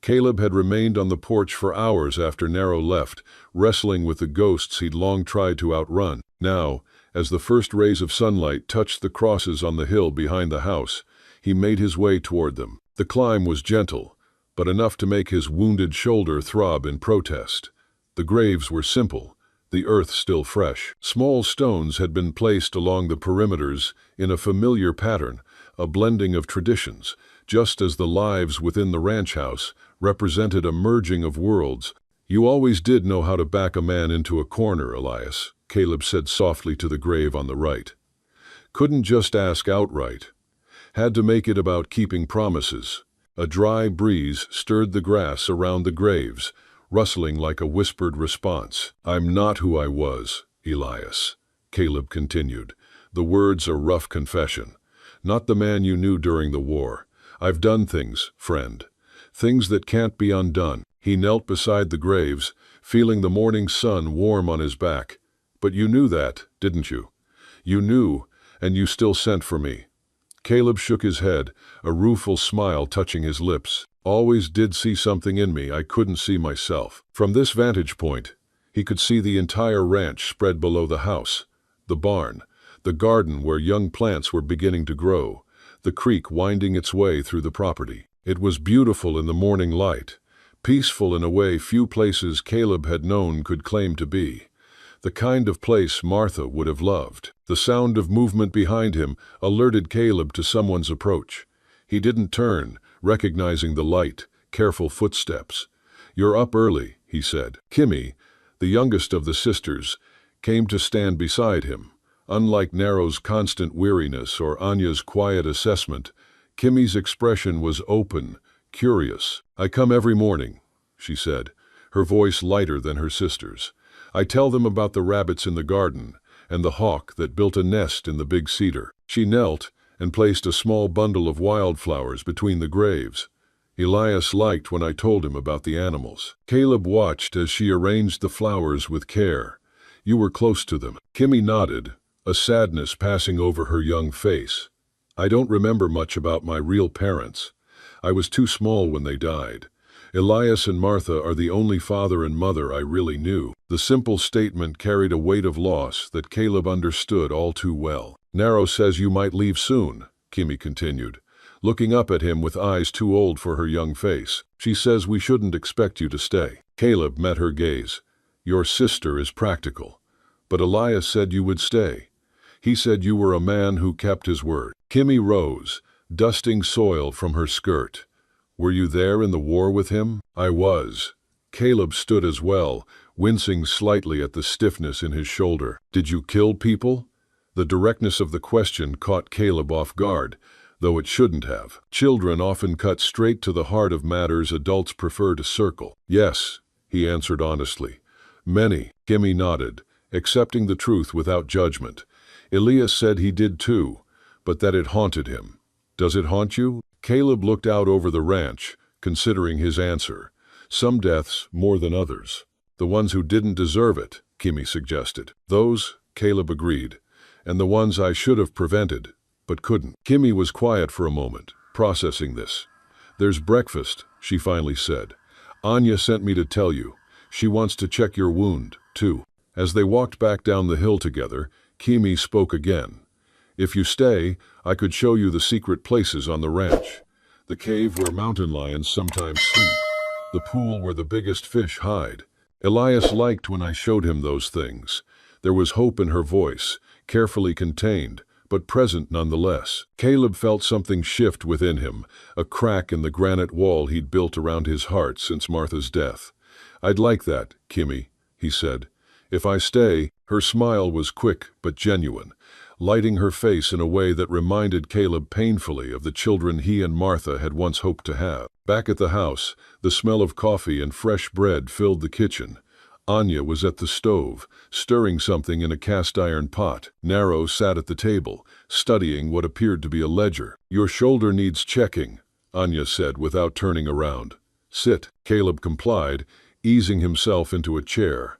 Caleb had remained on the porch for hours after Nero left, wrestling with the ghosts he'd long tried to outrun. Now, as the first rays of sunlight touched the crosses on the hill behind the house, he made his way toward them. The climb was gentle, but enough to make his wounded shoulder throb in protest. The graves were simple, the earth still fresh. Small stones had been placed along the perimeters in a familiar pattern, a blending of traditions, just as the lives within the ranch house represented a merging of worlds. "You always did know how to back a man into a corner, Elias," Caleb said softly to the grave on the right. "Couldn't just ask outright. Had to make it about keeping promises." A dry breeze stirred the grass around the graves, rustling like a whispered response. "I'm not who I was, Elias," Caleb continued, the words a rough confession. "Not the man you knew during the war. I've done things, friend. Things that can't be undone." He knelt beside the graves, feeling the morning sun warm on his back. "But you knew that, didn't you? You knew, and you still sent for me." Caleb shook his head, a rueful smile touching his lips. "Always did see something in me I couldn't see myself." From this vantage point, he could see the entire ranch spread below the house, the barn, the garden where young plants were beginning to grow, the creek winding its way through the property. It was beautiful in the morning light, peaceful in a way few places Caleb had known could claim to be. The kind of place Martha would have loved. The sound of movement behind him alerted Caleb to someone's approach. He didn't turn, recognizing the light, careful footsteps. "You're up early," he said. Kimmy, the youngest of the sisters, came to stand beside him. Unlike Nero's constant weariness or Anya's quiet assessment, Kimmy's expression was open, curious. "I come every morning," she said, her voice lighter than her sister's. "I tell them about the rabbits in the garden and the hawk that built a nest in the big cedar." She knelt and placed a small bundle of wildflowers between the graves. "Elias liked when I told him about the animals." Caleb watched as she arranged the flowers with care. "You were close to them." Kimmy nodded, a sadness passing over her young face. "I don't remember much about my real parents. I was too small when they died. Elias and Martha are the only father and mother I really knew." The simple statement carried a weight of loss that Caleb understood all too well. "Nero says you might leave soon," Kimmy continued, looking up at him with eyes too old for her young face. "She says we shouldn't expect you to stay." Caleb met her gaze. "Your sister is practical. But Elias said you would stay. He said you were a man who kept his word." Kimmy rose, dusting soil from her skirt. "Were you there in the war with him?" "I was." Caleb stood as well, wincing slightly at the stiffness in his shoulder. "Did you kill people?" The directness of the question caught Caleb off guard, though it shouldn't have. Children often cut straight to the heart of matters adults prefer to circle. "Yes," he answered honestly. "Many." Kimmy nodded, accepting the truth without judgment. "Elias said he did too, but that it haunted him. Does it haunt you?" Caleb looked out over the ranch, considering his answer. "Some deaths more than others." "The ones who didn't deserve it," Kimmy suggested. "Those," Caleb agreed, "and the ones I should have prevented, but couldn't." Kimmy was quiet for a moment, processing this. "There's breakfast," she finally said. "Anya sent me to tell you. She wants to check your wound, too." As they walked back down the hill together, Kimmy spoke again. If you stay, I could show you the secret places on the ranch. The cave where mountain lions sometimes sleep. The pool where the biggest fish hide. Elias liked when I showed him those things. There was hope in her voice, carefully contained, but present nonetheless. Caleb felt something shift within him, a crack in the granite wall he'd built around his heart since Martha's death. "I'd like that, Kimmy," he said. "If I stay." Her smile was quick but genuine, lighting her face in a way that reminded Caleb painfully of the children he and Martha had once hoped to have. Back at the house, the smell of coffee and fresh bread filled the kitchen. Anya was at the stove, stirring something in a cast-iron pot. Narrow sat at the table, studying what appeared to be a ledger. "Your shoulder needs checking," Anya said without turning around. "Sit." Caleb complied, easing himself into a chair.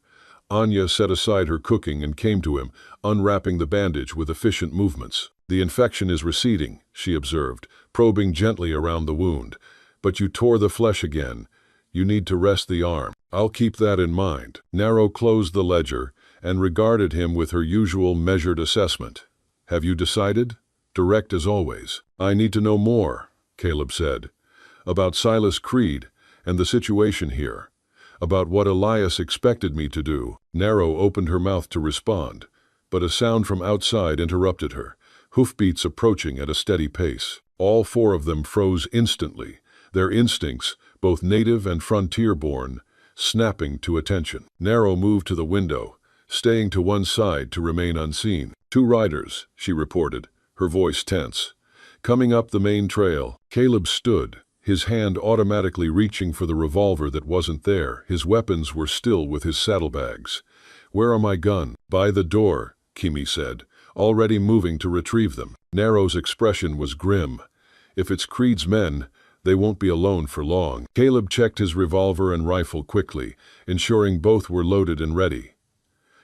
Anya set aside her cooking and came to him, unwrapping the bandage with efficient movements. "The infection is receding," she observed, probing gently around the wound. "But you tore the flesh again. You need to rest the arm." "I'll keep that in mind." Narrow closed the ledger and regarded him with her usual measured assessment. "Have you decided?" Direct as always. "I need to know more," Caleb said. "About Silas Creed and the situation here. About what Elias expected me to do." Narrow opened her mouth to respond, but a sound from outside interrupted her, hoofbeats approaching at a steady pace. All four of them froze instantly, their instincts, both native and frontier-born, snapping to attention. Narrow moved to the window, staying to one side to remain unseen. "Two riders," she reported, her voice tense. "Coming up the main trail." Caleb stood, his hand automatically reaching for the revolver that wasn't there. His weapons were still with his saddlebags. "Where are my gun?" "By the door," Kimmy said, already moving to retrieve them. Narrow's expression was grim. "If it's Creed's men, they won't be alone for long." Caleb checked his revolver and rifle quickly, ensuring both were loaded and ready.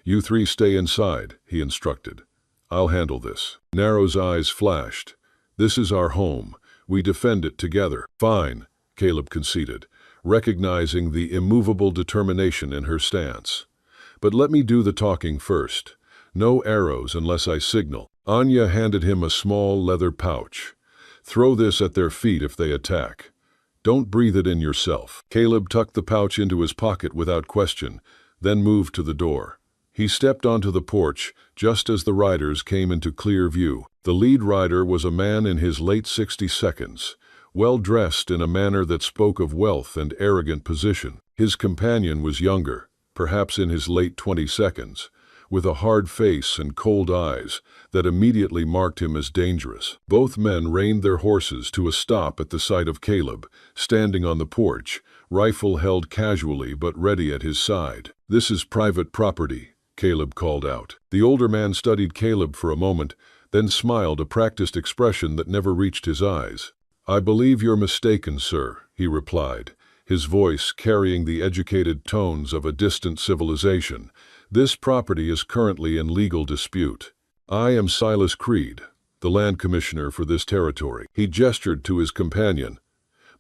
"You three stay inside," he instructed. "I'll handle this." Narrow's eyes flashed. "This is our home. We defend it together." "Fine," Caleb conceded, recognizing the immovable determination in her stance. "But let me do the talking first. No arrows unless I signal." Anya handed him a small leather pouch. "Throw this at their feet if they attack. Don't breathe it in yourself." Caleb tucked the pouch into his pocket without question, then moved to the door. He stepped onto the porch just as the riders came into clear view. The lead rider was a man in his late 60s, well-dressed in a manner that spoke of wealth and arrogant position. His companion was younger, perhaps in his late 20s, with a hard face and cold eyes that immediately marked him as dangerous. Both men reined their horses to a stop at the sight of Caleb, standing on the porch, rifle held casually but ready at his side. "This is private property," Caleb called out. The older man studied Caleb for a moment, then smiled, a practiced expression that never reached his eyes. "I believe you're mistaken, sir," he replied, his voice carrying the educated tones of a distant civilization. "This property is currently in legal dispute. I am Silas Creed, the land commissioner for this territory." He gestured to his companion.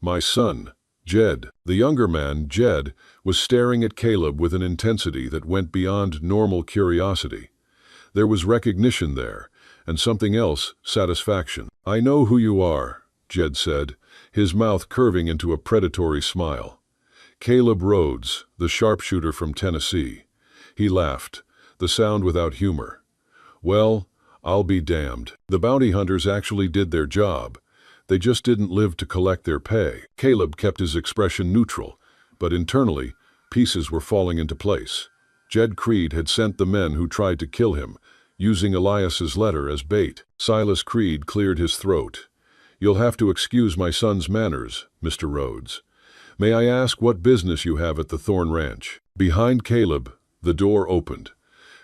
"My son, Jed." The younger man, Jed, was staring at Caleb with an intensity that went beyond normal curiosity. There was recognition there, and something else, satisfaction. "I know who you are," Jed said, his mouth curving into a predatory smile. "Caleb Rhodes, the sharpshooter from Tennessee." He laughed, the sound without humor. "Well, I'll be damned. The bounty hunters actually did their job. They just didn't live to collect their pay." Caleb kept his expression neutral, but internally, pieces were falling into place. Jed Creed had sent the men who tried to kill him, using Elias's letter as bait. Silas Creed cleared his throat. "You'll have to excuse my son's manners, Mr. Rhodes. May I ask what business you have at the Thorn Ranch?" Behind Caleb, the door opened.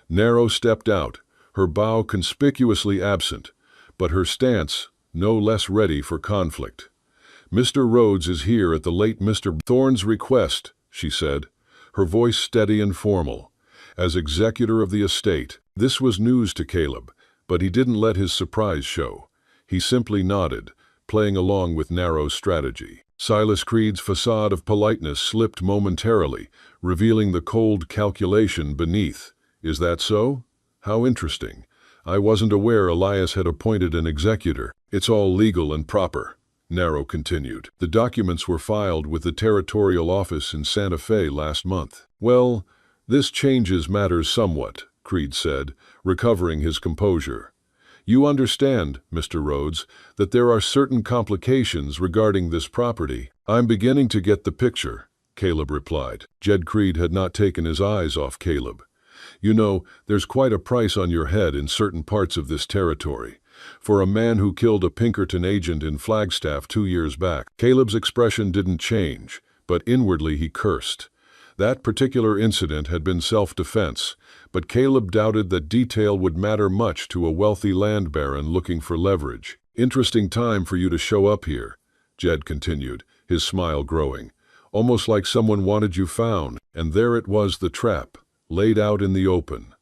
Narrow stepped out, her bow conspicuously absent, but her stance no less ready for conflict. "Mr. Rhodes is here at the late Mr. Thorn's request," she said, her voice steady and formal. "As executor of the estate." This was news to Caleb, but he didn't let his surprise show. He simply nodded, playing along with Narrow's strategy. Silas Creed's facade of politeness slipped momentarily, revealing the cold calculation beneath. "Is that so? How interesting. I wasn't aware Elias had appointed an executor. It's all legal and proper, Narrow continued. The documents were filed with the territorial office in Santa Fe last month. Well, this changes matters somewhat, Creed said, recovering his composure. You understand, Mr. Rhodes, that there are certain complications regarding this property. I'm beginning to get the picture, Caleb replied. Jed Creed had not taken his eyes off Caleb. You know, there's quite a price on your head in certain parts of this territory. For a man who killed a Pinkerton agent in Flagstaff 2 years back. Caleb's expression didn't change, but inwardly he cursed. That particular incident had been self-defense, but Caleb doubted that detail would matter much to a wealthy land baron looking for leverage. Interesting time for you to show up here, Jed continued, his smile growing. Almost like someone wanted you found, and there it was, the trap, laid out in the open.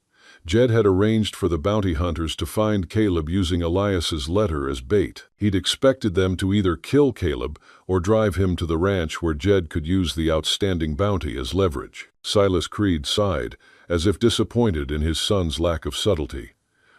Jed had arranged for the bounty hunters to find Caleb using Elias's letter as bait. He'd expected them to either kill Caleb or drive him to the ranch where Jed could use the outstanding bounty as leverage. Silas Creed sighed, as if disappointed in his son's lack of subtlety.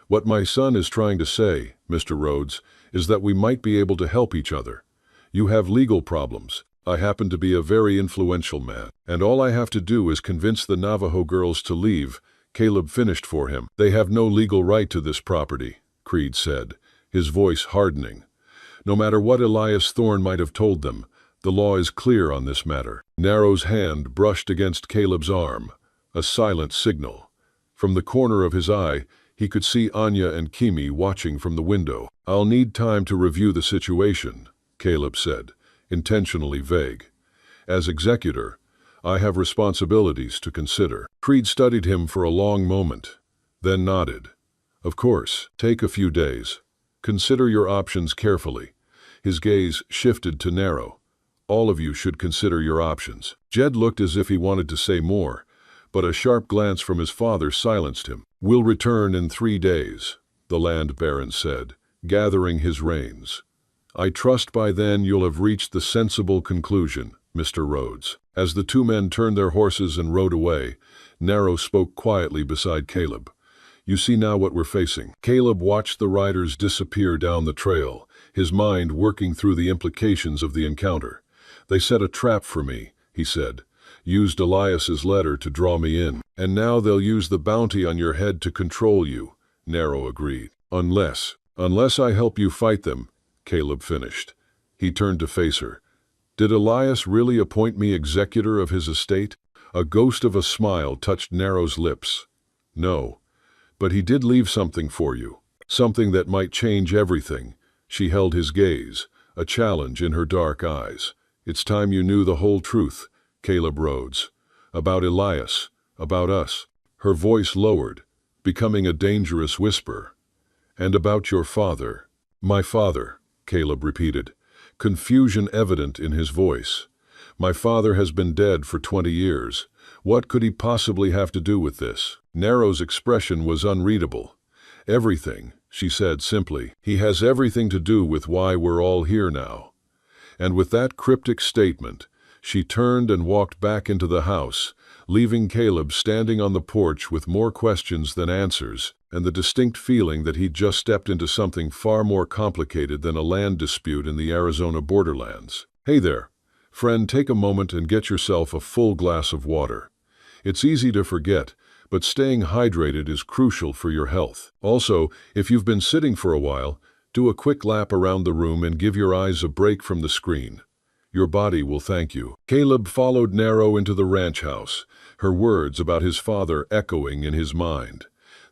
What my son is trying to say, Mr. Rhodes, is that we might be able to help each other. You have legal problems. I happen to be a very influential man, and all I have to do is convince the Navajo girls to leave. Caleb finished for him. They have no legal right to this property, Creed said, his voice hardening. No matter what Elias Thorne might have told them, the law is clear on this matter. Narrow's hand brushed against Caleb's arm, a silent signal. From the corner of his eye, he could see Anya and Kimi watching from the window. I'll need time to review the situation, Caleb said, intentionally vague. As executor, I have responsibilities to consider. Creed studied him for a long moment, then nodded. Of course, take a few days. Consider your options carefully. His gaze shifted to Narrow. All of you should consider your options. Jed looked as if he wanted to say more, but a sharp glance from his father silenced him. We'll return in 3 days, the land baron said, gathering his reins. I trust by then you'll have reached the sensible conclusion, Mr. Rhodes. As the two men turned their horses and rode away, Narrow spoke quietly beside Caleb. You see now what we're facing. Caleb watched the riders disappear down the trail, his mind working through the implications of the encounter. They set a trap for me, he said. Used Elias's letter to draw me in. And now they'll use the bounty on your head to control you, Narrow agreed. Unless I help you fight them, Caleb finished. He turned to face her. Did Elias really appoint me executor of his estate? A ghost of a smile touched Narrow's lips. No, but he did leave something for you. Something that might change everything. She held his gaze, a challenge in her dark eyes. It's time you knew the whole truth, Caleb Rhodes. About Elias, about us. Her voice lowered, becoming a dangerous whisper. And about your father. My father, Caleb repeated, confusion evident in his voice. My father has been dead for 20 years. What could he possibly have to do with this? Narrow's expression was unreadable. Everything, she said simply. He has everything to do with why we're all here now. And with that cryptic statement, she turned and walked back into the house, leaving Caleb standing on the porch with more questions than answers, and the distinct feeling that he'd just stepped into something far more complicated than a land dispute in the Arizona borderlands. Hey there, friend, take a moment and get yourself a full glass of water. It's easy to forget, but staying hydrated is crucial for your health. Also, if you've been sitting for a while, do a quick lap around the room and give your eyes a break from the screen. Your body will thank you. Caleb followed Narrow into the ranch house, her words about his father echoing in his mind.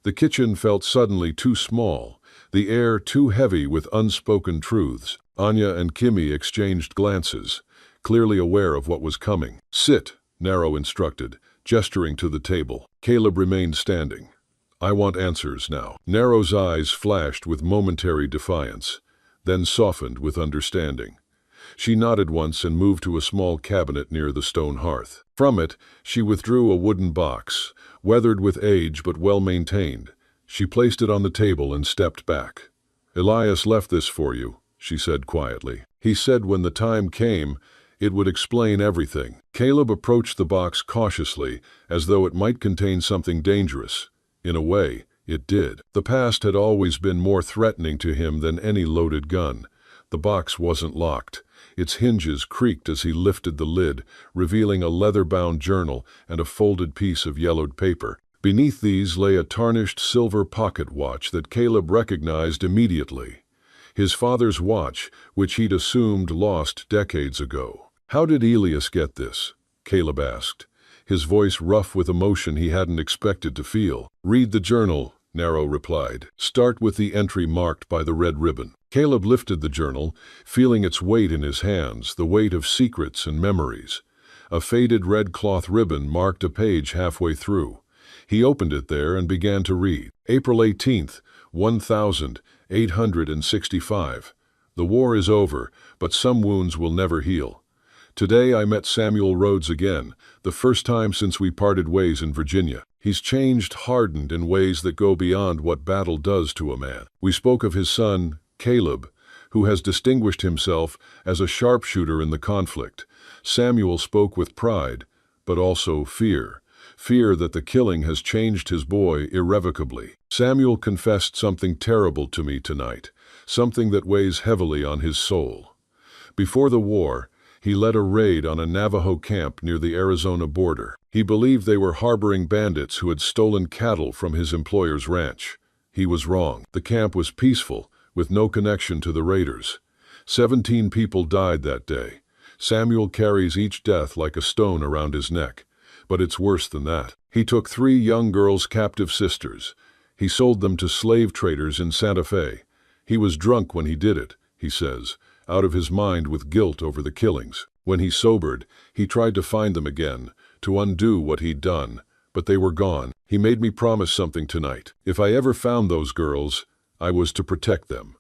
The kitchen felt suddenly too small, the air too heavy with unspoken truths. Anya and Kimi exchanged glances, clearly aware of what was coming. Sit, Narrow instructed, gesturing to the table. Caleb remained standing. I want answers now. Narrow's eyes flashed with momentary defiance, then softened with understanding. She nodded once and moved to a small cabinet near the stone hearth. From it, she withdrew a wooden box, weathered with age but well-maintained. She placed it on the table and stepped back. Elias left this for you, she said quietly. He said when the time came, it would explain everything. Caleb approached the box cautiously, as though it might contain something dangerous. In a way, It did. The past had always been more threatening to him than any loaded gun. The box wasn't locked. Its hinges creaked as he lifted the lid, revealing a leather-bound journal and a folded piece of yellowed paper. Beneath these lay a tarnished silver pocket watch that Caleb recognized immediately. His father's watch, which he'd assumed lost decades ago. "How did Elias get this?" Caleb asked, his voice rough with emotion he hadn't expected to feel. "Read the journal," Narrow replied. "Start with the entry marked by the red ribbon." Caleb lifted the journal, feeling its weight in his hands, the weight of secrets and memories. A faded red cloth ribbon marked a page halfway through. He opened it there and began to read. April 18th, 1865. The war is over, but some wounds will never heal. Today I met Samuel Rhodes again, the first time since we parted ways in Virginia. He's changed, hardened in ways that go beyond what battle does to a man. We spoke of his son, Caleb, who has distinguished himself as a sharpshooter in the conflict. Samuel spoke with pride, but also fear. Fear that the killing has changed his boy irrevocably. Samuel confessed something terrible to me tonight, something that weighs heavily on his soul. Before the war, he led a raid on a Navajo camp near the Arizona border. He believed they were harboring bandits who had stolen cattle from his employer's ranch. He was wrong. The camp was peaceful, with no connection to the raiders. 17 people died that day. Samuel carries each death like a stone around his neck. But it's worse than that. He took 3 young girls' captive sisters. He sold them to slave traders in Santa Fe. He was drunk when he did it, he says, out of his mind with guilt over the killings. When he sobered, he tried to find them again, to undo what he'd done, but they were gone. He made me promise something tonight. If I ever found those girls, I was to protect them.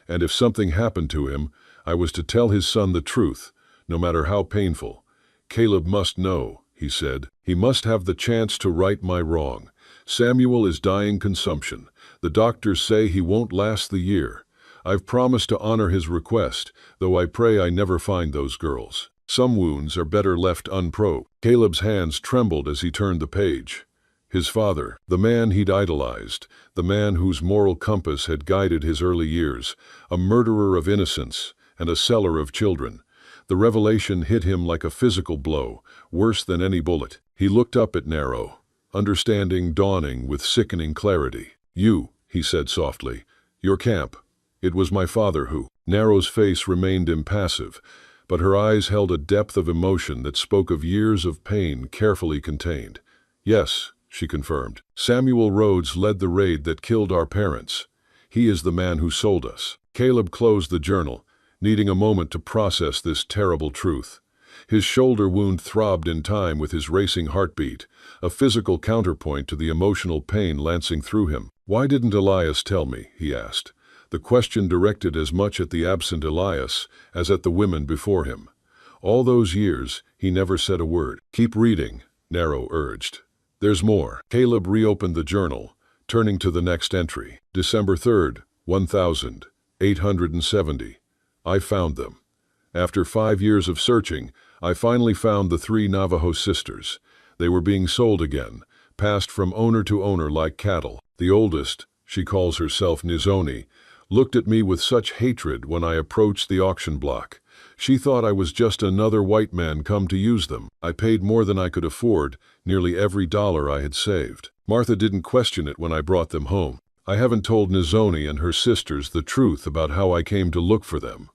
And if something happened to him, I was to tell his son the truth, no matter how painful. Caleb must know, he said. He must have the chance to right my wrong. Samuel is dying consumption. The doctors say he won't last the year. I've promised to honor his request, though I pray I never find those girls. Some wounds are better left unprobed. Caleb's hands trembled as he turned the page. His father, the man he'd idolized, the man whose moral compass had guided his early years, a murderer of innocence and a seller of children. The revelation hit him like a physical blow, worse than any bullet. He looked up at Narrow, understanding dawning with sickening clarity. "You," he said softly, "your camp. It was my father who." Narrow's face remained impassive, but her eyes held a depth of emotion that spoke of years of pain carefully contained. "Yes," she confirmed. "Samuel Rhodes led the raid that killed our parents. He is the man who sold us." Caleb closed the journal, needing a moment to process this terrible truth. His shoulder wound throbbed in time with his racing heartbeat, a physical counterpoint to the emotional pain lancing through him. "Why didn't Elias tell me?" he asked, the question directed as much at the absent Elias as at the women before him. All those years, he never said a word. "Keep reading," Narrow urged. "There's more." Caleb reopened the journal, turning to the next entry. December 3rd, 1870. I found them. After 5 years of searching, I finally found the 3 Navajo sisters. They were being sold again, passed from owner to owner like cattle. The oldest, she calls herself Nizoni, looked at me with such hatred when I approached the auction block. She thought I was just another white man come to use them. I paid more than I could afford, nearly every dollar I had saved. Martha didn't question it when I brought them home. I haven't told Nizoni and her sisters the truth about how I came to look for them.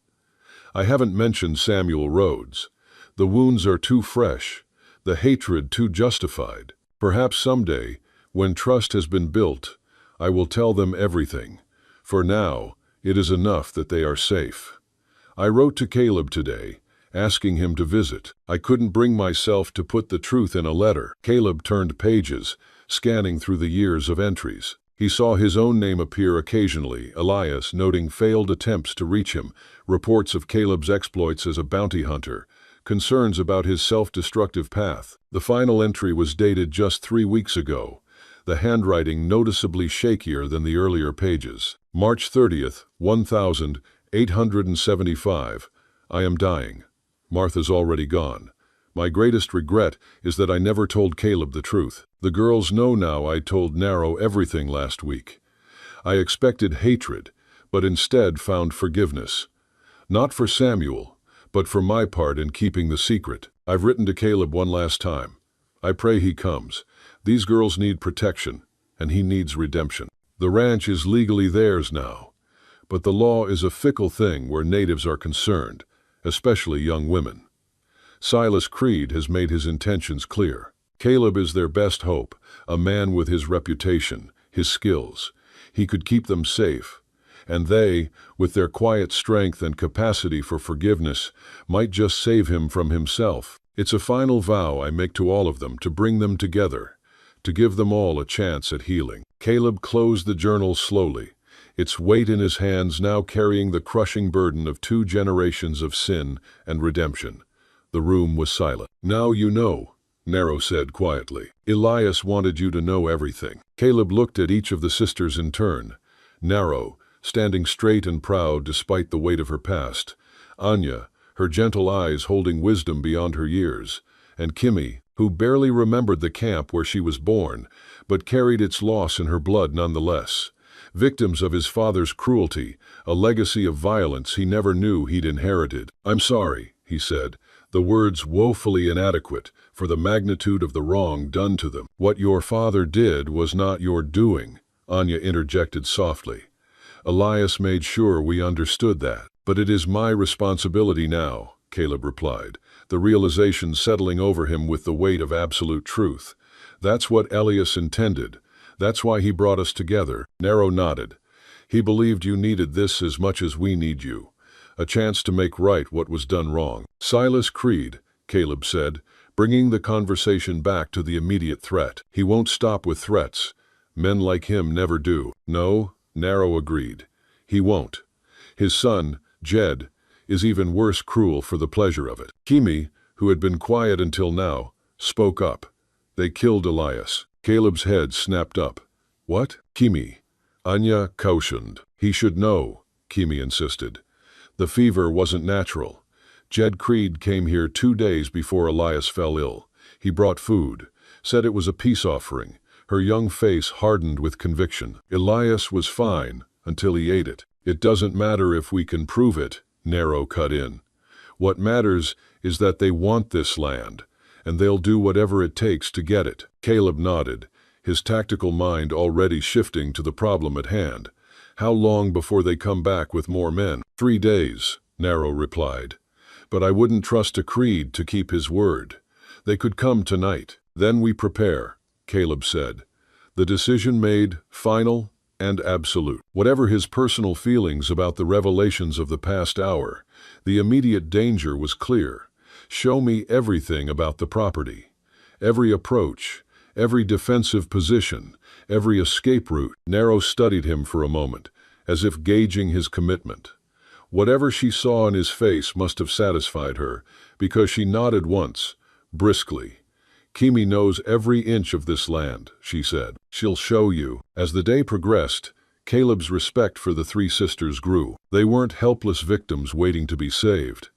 I haven't mentioned Samuel Rhodes. The wounds are too fresh, the hatred too justified. Perhaps someday, when trust has been built, I will tell them everything. For now, it is enough that they are safe. I wrote to Caleb today, asking him to visit. I couldn't bring myself to put the truth in a letter. Caleb turned pages, scanning through the years of entries. He saw his own name appear occasionally, Elias noting failed attempts to reach him, reports of Caleb's exploits as a bounty hunter, concerns about his self-destructive path. The final entry was dated just 3 weeks ago, the handwriting noticeably shakier than the earlier pages. March 30th, 1875. I am dying. Martha's already gone. My greatest regret is that I never told Caleb the truth. The girls know now I told Narrow everything last week. I expected hatred, but instead found forgiveness. Not for Samuel, but for my part in keeping the secret. I've written to Caleb one last time. I pray he comes. These girls need protection, and he needs redemption. The ranch is legally theirs now, but the law is a fickle thing where natives are concerned, especially young women. Silas Creed has made his intentions clear. Caleb is their best hope, a man with his reputation, his skills. He could keep them safe, and they, with their quiet strength and capacity for forgiveness, might just save him from himself. It's a final vow I make to all of them to bring them together, to give them all a chance at healing. Caleb closed the journal slowly, its weight in his hands now carrying the crushing burden of 2 generations of sin and redemption. The room was silent. Now you know, Narrow said quietly. Elias wanted you to know everything. Caleb looked at each of the sisters in turn. Narrow, standing straight and proud despite the weight of her past. Anya, her gentle eyes holding wisdom beyond her years. And Kimmy, who barely remembered the camp where she was born, but carried its loss in her blood nonetheless. Victims of his father's cruelty, a legacy of violence he never knew he'd inherited. I'm sorry, he said, the words woefully inadequate for the magnitude of the wrong done to them. What your father did was not your doing, Anya interjected softly. Elias made sure we understood that. But it is my responsibility now, Caleb replied, the realization settling over him with the weight of absolute truth. That's what Elias intended. That's why he brought us together. Narrow nodded. He believed you needed this as much as we need you. A chance to make right what was done wrong. Silas Creed, Caleb said, bringing the conversation back to the immediate threat. He won't stop with threats. Men like him never do. No, Narrow agreed. He won't. His son, Jed, is even worse cruel for the pleasure of it. Kimi, who had been quiet until now, spoke up. They killed Elias. Caleb's head snapped up. What? Kimi. Anya cautioned. He should know, Kimi insisted. The fever wasn't natural. Jed Creed came here 2 days before Elias fell ill. He brought food, said it was a peace offering. Her young face hardened with conviction. Elias was fine until he ate it. It doesn't matter if we can prove it, Narrow cut in. What matters is that they want this land, and they'll do whatever it takes to get it. Caleb nodded, his tactical mind already shifting to the problem at hand. How long before they come back with more men? 3 days, Narrow replied. But I wouldn't trust a Creed to keep his word. They could come tonight. Then we prepare, Caleb said. The decision made, final and absolute. Whatever his personal feelings about the revelations of the past hour, the immediate danger was clear. Show me everything about the property. Every approach, every defensive position, every escape route. Narrow studied him for a moment, as if gauging his commitment. Whatever she saw in his face must have satisfied her, because she nodded once, briskly. Kimi knows every inch of this land, she said. She'll show you. As the day progressed, Caleb's respect for the 3 sisters grew. They weren't helpless victims waiting to be saved.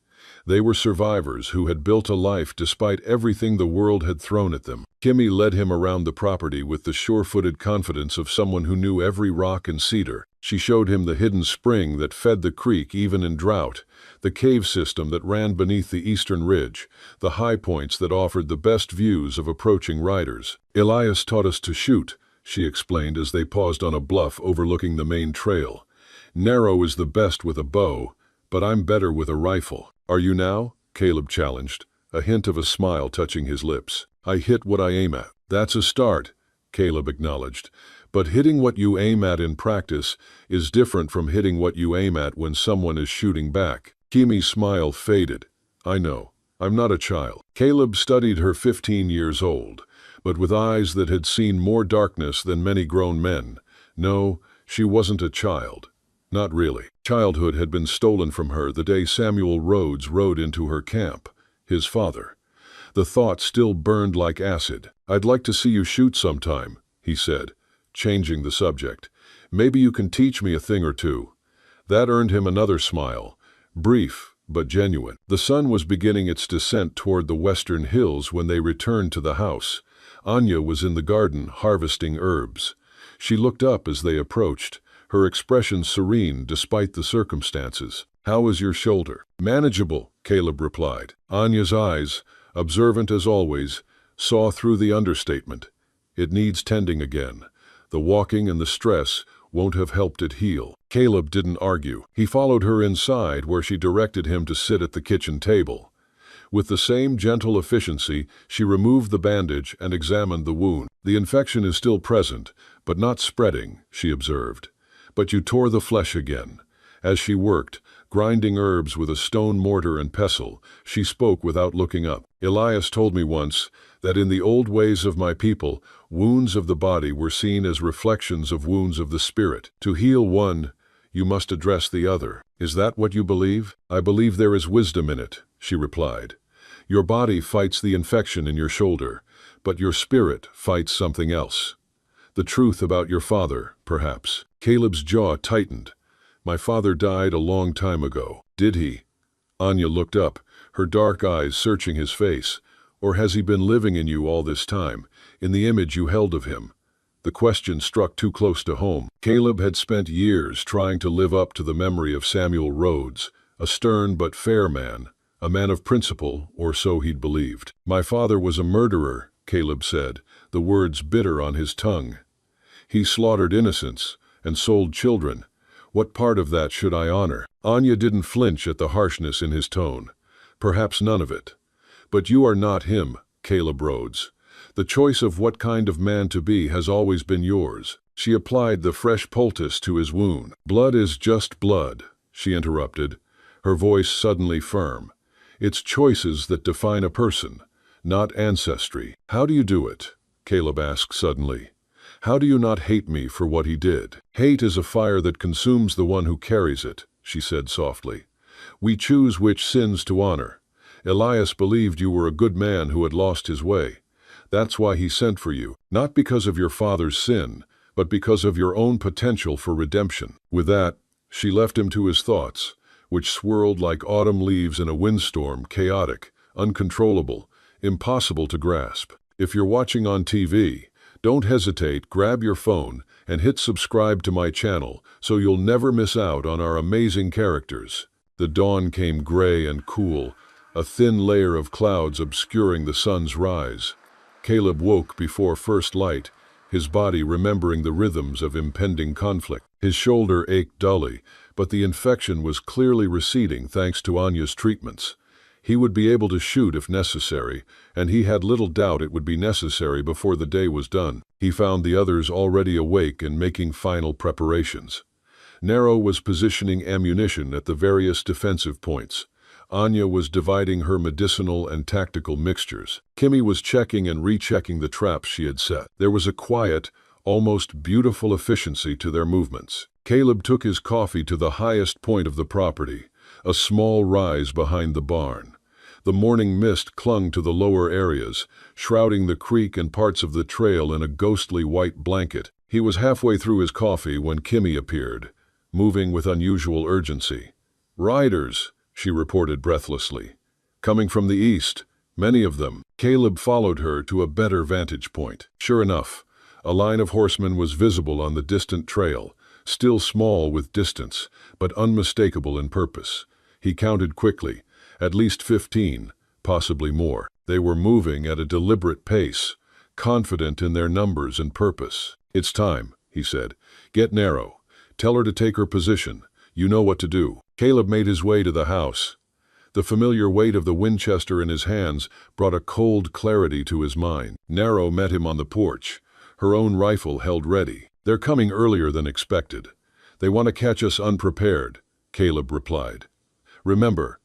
They were survivors who had built a life despite everything the world had thrown at them. Kimi led him around the property with the sure-footed confidence of someone who knew every rock and cedar. She showed him the hidden spring that fed the creek even in drought, the cave system that ran beneath the eastern ridge, the high points that offered the best views of approaching riders. Elias taught us to shoot, she explained as they paused on a bluff overlooking the main trail. Narrow is the best with a bow, but I'm better with a rifle. Are you now? Caleb challenged, a hint of a smile touching his lips. I hit what I aim at. That's a start, Caleb acknowledged. But hitting what you aim at in practice is different from hitting what you aim at when someone is shooting back. Kimi's smile faded. I know. I'm not a child. Caleb studied her 15 years old, but with eyes that had seen more darkness than many grown men. No, she wasn't a child. Not really. Childhood had been stolen from her the day Samuel Rhodes rode into her camp, his father. The thought still burned like acid. I'd like to see you shoot sometime, he said, changing the subject. Maybe you can teach me a thing or two. That earned him another smile, brief but genuine. The sun was beginning its descent toward the western hills when they returned to the house. Anya was in the garden harvesting herbs. She looked up as they approached, her expression serene despite the circumstances. "How is your shoulder?" "Manageable," Caleb replied. Anya's eyes, observant as always, saw through the understatement. "It needs tending again. The walking and the stress won't have helped it heal." Caleb didn't argue. He followed her inside where she directed him to sit at the kitchen table. With the same gentle efficiency, she removed the bandage and examined the wound. "The infection is still present, but not spreading," she observed. "But you tore the flesh again." As she worked, grinding herbs with a stone mortar and pestle, she spoke without looking up. "Elias told me once that in the old ways of my people, wounds of the body were seen as reflections of wounds of the spirit. To heal one, you must address the other. Is that what you believe?" "I believe there is wisdom in it," she replied. "Your body fights the infection in your shoulder, but your spirit fights something else. The truth about your father, perhaps." Caleb's jaw tightened. "My father died a long time ago." "Did he?" Anya looked up, her dark eyes searching his face. "Or has he been living in you all this time, in the image you held of him?" The question struck too close to home. Caleb had spent years trying to live up to the memory of Samuel Rhodes, a stern but fair man, a man of principle, or so he'd believed. "My father was a murderer," Caleb said, the words bitter on his tongue. "He slaughtered innocents and sold children. What part of that should I honor?" Anya didn't flinch at the harshness in his tone. "Perhaps none of it. But you are not him, Caleb Rhodes. The choice of what kind of man to be has always been yours." She applied the fresh poultice to his wound. "Blood is just blood," she interrupted, her voice suddenly firm. "It's choices that define a person, not ancestry." "How do you do it?" Caleb asked suddenly. "How do you not hate me for what he did?" "Hate is a fire that consumes the one who carries it," she said softly. "We choose which sins to honor. Elias believed you were a good man who had lost his way. That's why he sent for you, not because of your father's sin, but because of your own potential for redemption." With that, she left him to his thoughts, which swirled like autumn leaves in a windstorm, chaotic, uncontrollable, impossible to grasp. If you're watching on TV, don't hesitate, grab your phone and hit subscribe to my channel so you'll never miss out on our amazing characters. The dawn came gray and cool, a thin layer of clouds obscuring the sun's rise. Caleb woke before first light, his body remembering the rhythms of impending conflict. His shoulder ached dully, but the infection was clearly receding thanks to Anya's treatments. He would be able to shoot if necessary, and he had little doubt it would be necessary before the day was done. He found the others already awake and making final preparations. Nero was positioning ammunition at the various defensive points. Anya was dividing her medicinal and tactical mixtures. Kimmy was checking and rechecking the traps she had set. There was a quiet, almost beautiful efficiency to their movements. Caleb took his coffee to the highest point of the property, a small rise behind the barn. The morning mist clung to the lower areas, shrouding the creek and parts of the trail in a ghostly white blanket. He was halfway through his coffee when Kimmy appeared, moving with unusual urgency. "Riders," she reported breathlessly. "Coming from the east, many of them." Caleb followed her to a better vantage point. Sure enough, a line of horsemen was visible on the distant trail, still small with distance, but unmistakable in purpose. He counted quickly, at least 15, possibly more. They were moving at a deliberate pace, confident in their numbers and purpose. "It's time," he said. "Get Nero. Tell her to take her position. You know what to do." Caleb made his way to the house. The familiar weight of the Winchester in his hands brought a cold clarity to his mind. Nero met him on the porch, her own rifle held ready. "They're coming earlier than expected. They want to catch us unprepared," Caleb replied. "Remember,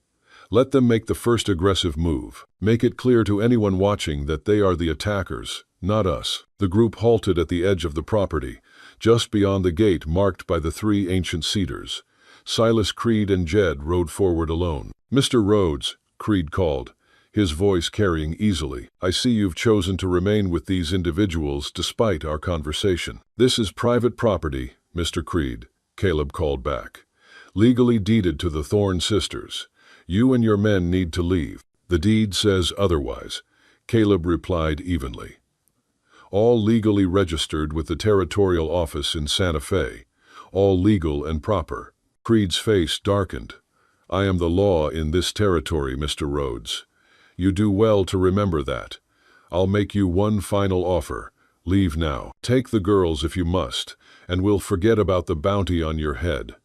let them make the first aggressive move. Make it clear to anyone watching that they are the attackers, not us." The group halted at the edge of the property, just beyond the gate marked by the 3 ancient cedars. Silas, Creed, and Jed rode forward alone. "Mr. Rhodes," Creed called, his voice carrying easily, "I see you've chosen to remain with these individuals despite our conversation." "This is private property, Mr. Creed," Caleb called back. "Legally deeded to the Thorne sisters. You and your men need to leave. The deed says otherwise, Caleb replied evenly. All legally registered with the territorial office in Santa Fe. All legal and proper. Creed's face darkened. I am the law in this territory, Mr. Rhodes. You do well to remember that. I'll make you one final offer. Leave now. Take the girls if you must, and we'll forget about the bounty on your head.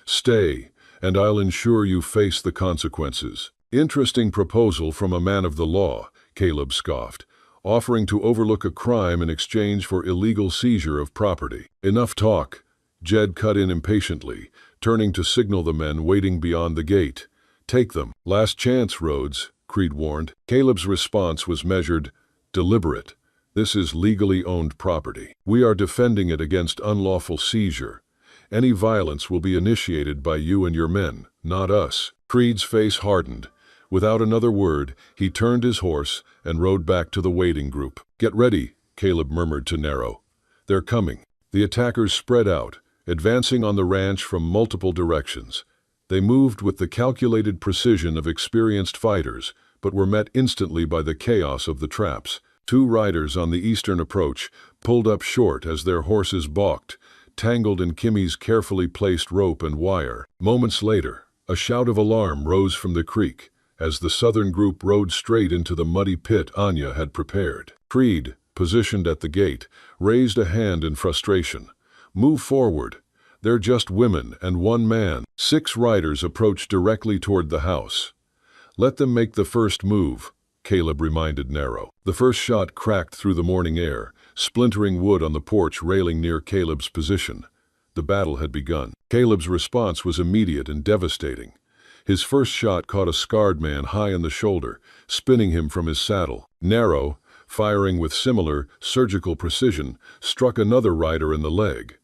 Stay, and I'll ensure you face the consequences. Interesting proposal from a man of the law, Caleb scoffed, offering to overlook a crime in exchange for illegal seizure of property. Enough talk. Jed cut in impatiently, turning to signal the men waiting beyond the gate. Take them. Last chance, Rhodes, Creed warned. Caleb's response was measured, deliberate. This is legally owned property. We are defending it against unlawful seizure. Any violence will be initiated by you and your men, not us. Creed's face hardened. Without another word, he turned his horse and rode back to the waiting group. Get ready, Caleb murmured to Narrow. They're coming. The attackers spread out, advancing on the ranch from multiple directions. They moved with the calculated precision of experienced fighters, but were met instantly by the chaos of the traps. 2 riders on the eastern approach pulled up short as their horses balked, tangled in Kimmy's carefully placed rope and wire. Moments later, a shout of alarm rose from the creek as the southern group rode straight into the muddy pit Anya had prepared. Creed, positioned at the gate, raised a hand in frustration. Move forward. They're just women and 1 man. 6 riders approached directly toward the house. Let them make the first move, Caleb reminded Narrow. The first shot cracked through the morning air, splintering wood on the porch railing near Caleb's position. The battle had begun. Caleb's response was immediate and devastating. His first shot caught a scarred man high in the shoulder, spinning him from his saddle. Narrow, firing with similar, surgical precision, struck another rider in the leg.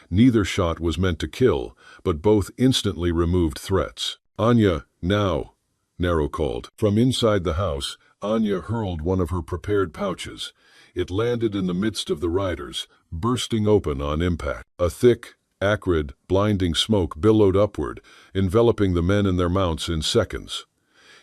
Neither shot was meant to kill, but both instantly removed threats. Anya, now, Narrow called. From inside the house, Anya hurled one of her prepared pouches. It landed in the midst of the riders, bursting open on impact. A thick, acrid, blinding smoke billowed upward, enveloping the men and their mounts in seconds.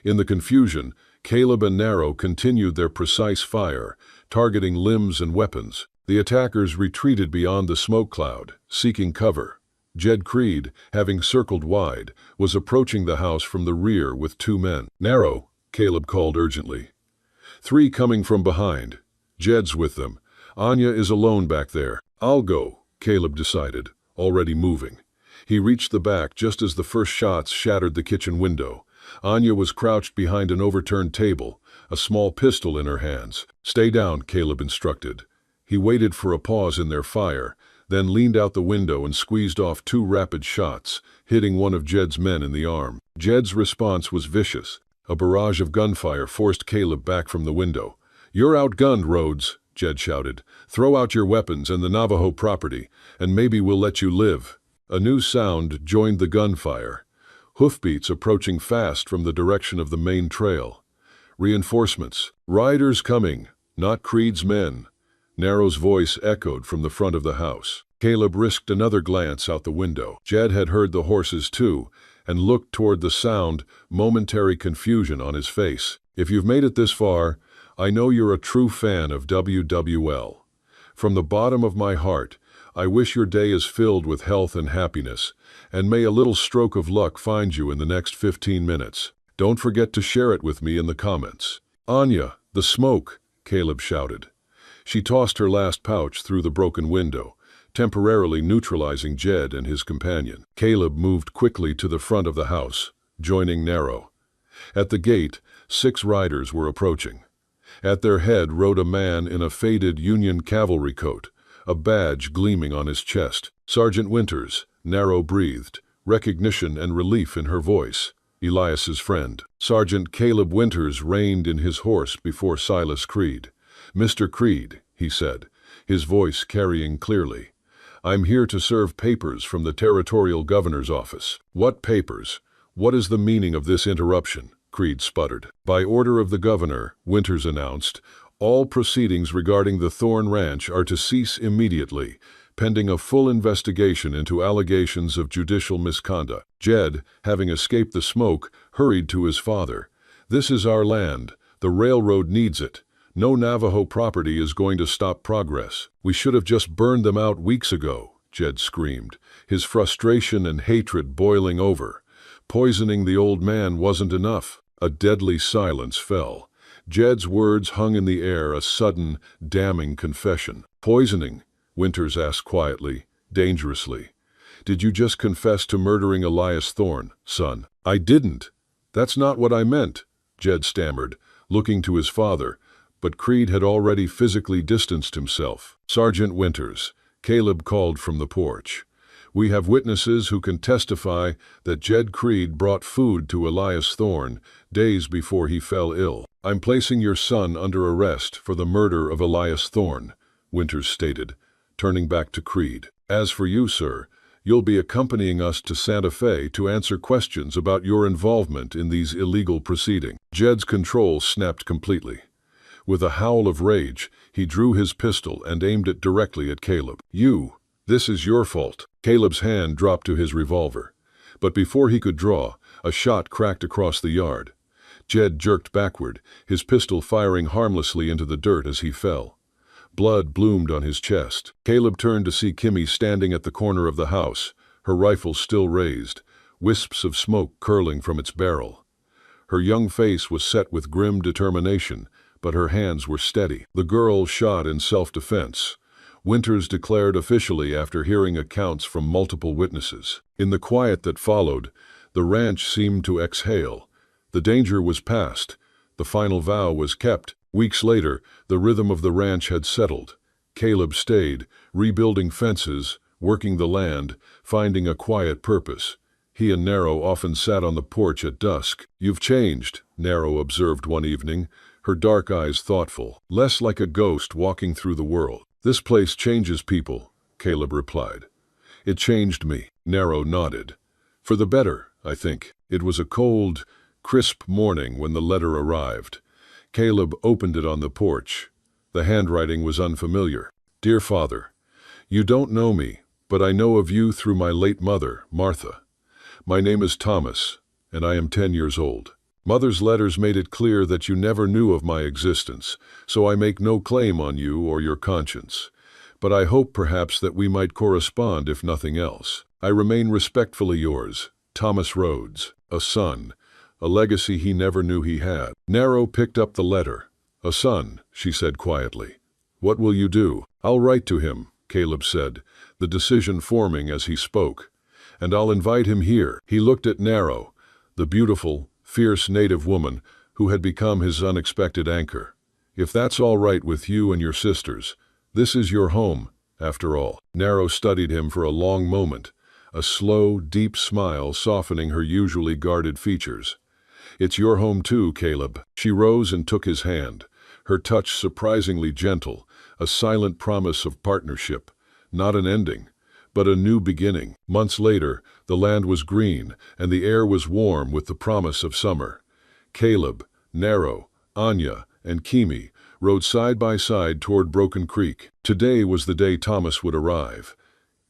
In the confusion, Caleb and Narrow continued their precise fire, targeting limbs and weapons. The attackers retreated beyond the smoke cloud, seeking cover. Jed Creed, having circled wide, was approaching the house from the rear with 2 men. Narrow, Caleb called urgently. 3 coming from behind. Jed's with them. Anya is alone back there. I'll go, Caleb decided, already moving. He reached the back just as the first shots shattered the kitchen window. Anya was crouched behind an overturned table, a small pistol in her hands. Stay down, Caleb instructed. He waited for a pause in their fire, then leaned out the window and squeezed off 2 rapid shots, hitting one of Jed's men in the arm. Jed's response was vicious. A barrage of gunfire forced Caleb back from the window. You're outgunned, Rhodes, Jed shouted. Throw out your weapons and the Navajo property, and maybe we'll let you live. A new sound joined the gunfire. Hoofbeats approaching fast from the direction of the main trail. Reinforcements. Riders coming, not Creed's men. Narrow's voice echoed from the front of the house. Caleb risked another glance out the window. Jed had heard the horses too, and looked toward the sound, momentary confusion on his face. If you've made it this far, I know you're a true fan of WWL. From the bottom of my heart, I wish your day is filled with health and happiness, and may a little stroke of luck find you in the next 15 minutes. Don't forget to share it with me in the comments. Anya, the smoke, Caleb shouted. She tossed her last pouch through the broken window, temporarily neutralizing Jed and his companion. Caleb moved quickly to the front of the house, joining Narrow. At the gate, 6 riders were approaching. At their head rode a man in a faded Union cavalry coat, a badge gleaming on his chest. Sergeant Winters, Narrow breathed, recognition and relief in her voice. Elias's friend. Sergeant Caleb Winters reined in his horse before Silas Creed. Mr. Creed, he said, his voice carrying clearly. I'm here to serve papers from the territorial governor's office. What papers? What is the meaning of this interruption? Creed sputtered. By order of the governor, Winters announced, all proceedings regarding the Thorn Ranch are to cease immediately. pending a full investigation into allegations of judicial misconduct. Jed, having escaped the smoke, hurried to his father. "This is our land. The railroad needs it. No Navajo property is going to stop progress. We should have just burned them out weeks ago," Jed screamed, his frustration and hatred boiling over. Poisoning the old man wasn't enough. A deadly silence fell. Jed's words hung in the air, a sudden, damning confession. "Poisoning?" Winters asked quietly, dangerously. "Did you just confess to murdering Elias Thorne, son?" "I didn't. That's not what I meant," Jed stammered, looking to his father, but Creed had already physically distanced himself. "Sergeant Winters," Caleb called from the porch. "We have witnesses who can testify that Jed Creed brought food to Elias Thorne days before he fell ill." "I'm placing your son under arrest for the murder of Elias Thorne," Winters stated, turning back to Creed. "As for you, sir, you'll be accompanying us to Santa Fe to answer questions about your involvement in these illegal proceedings." Jed's control snapped completely. With a howl of rage, he drew his pistol and aimed it directly at Caleb. "This is your fault." Caleb's hand dropped to his revolver. But before he could draw, a shot cracked across the yard. Jed jerked backward, his pistol firing harmlessly into the dirt as he fell. Blood bloomed on his chest. Caleb turned to see Kimmy standing at the corner of the house, her rifle still raised, wisps of smoke curling from its barrel. Her young face was set with grim determination, but her hands were steady. "The girl shot in self-defense," Winters declared officially after hearing accounts from multiple witnesses. In the quiet that followed, the ranch seemed to exhale. The danger was past. The final vow was kept. Weeks later, the rhythm of the ranch had settled. Caleb stayed, rebuilding fences, working the land, finding a quiet purpose. He and Narrow often sat on the porch at dusk. "You've changed," Narrow observed one evening, her dark eyes thoughtful. "Less like a ghost walking through the world." "This place changes people," Caleb replied. "It changed me." Narrow nodded. "For the better, I think." It was a cold, crisp morning when the letter arrived. Caleb opened it on the porch. The handwriting was unfamiliar. "Dear Father, you don't know me, but I know of you through my late mother, Martha. My name is Thomas, and I am 10 years old. Mother's letters made it clear that you never knew of my existence, so I make no claim on you or your conscience. But I hope perhaps that we might correspond if nothing else. I remain respectfully yours, Thomas Rhodes, a son, a legacy he never knew he had." Narrow picked up the letter. "A son," she said quietly. "What will you do?" "I'll write to him," Caleb said, the decision forming as he spoke. "And I'll invite him here." He looked at Narrow, the beautiful, fierce native woman who had become his unexpected anchor. "If that's all right with you and your sisters, this is your home, after all." Narrow studied him for a long moment, a slow, deep smile softening her usually guarded features. "It's your home too, Caleb." She rose and took his hand, her touch surprisingly gentle, a silent promise of partnership, not an ending, but a new beginning. Months later, the land was green, and the air was warm with the promise of summer. Caleb, Narrow, Anya, and Kimi rode side by side toward Broken Creek. Today was the day Thomas would arrive.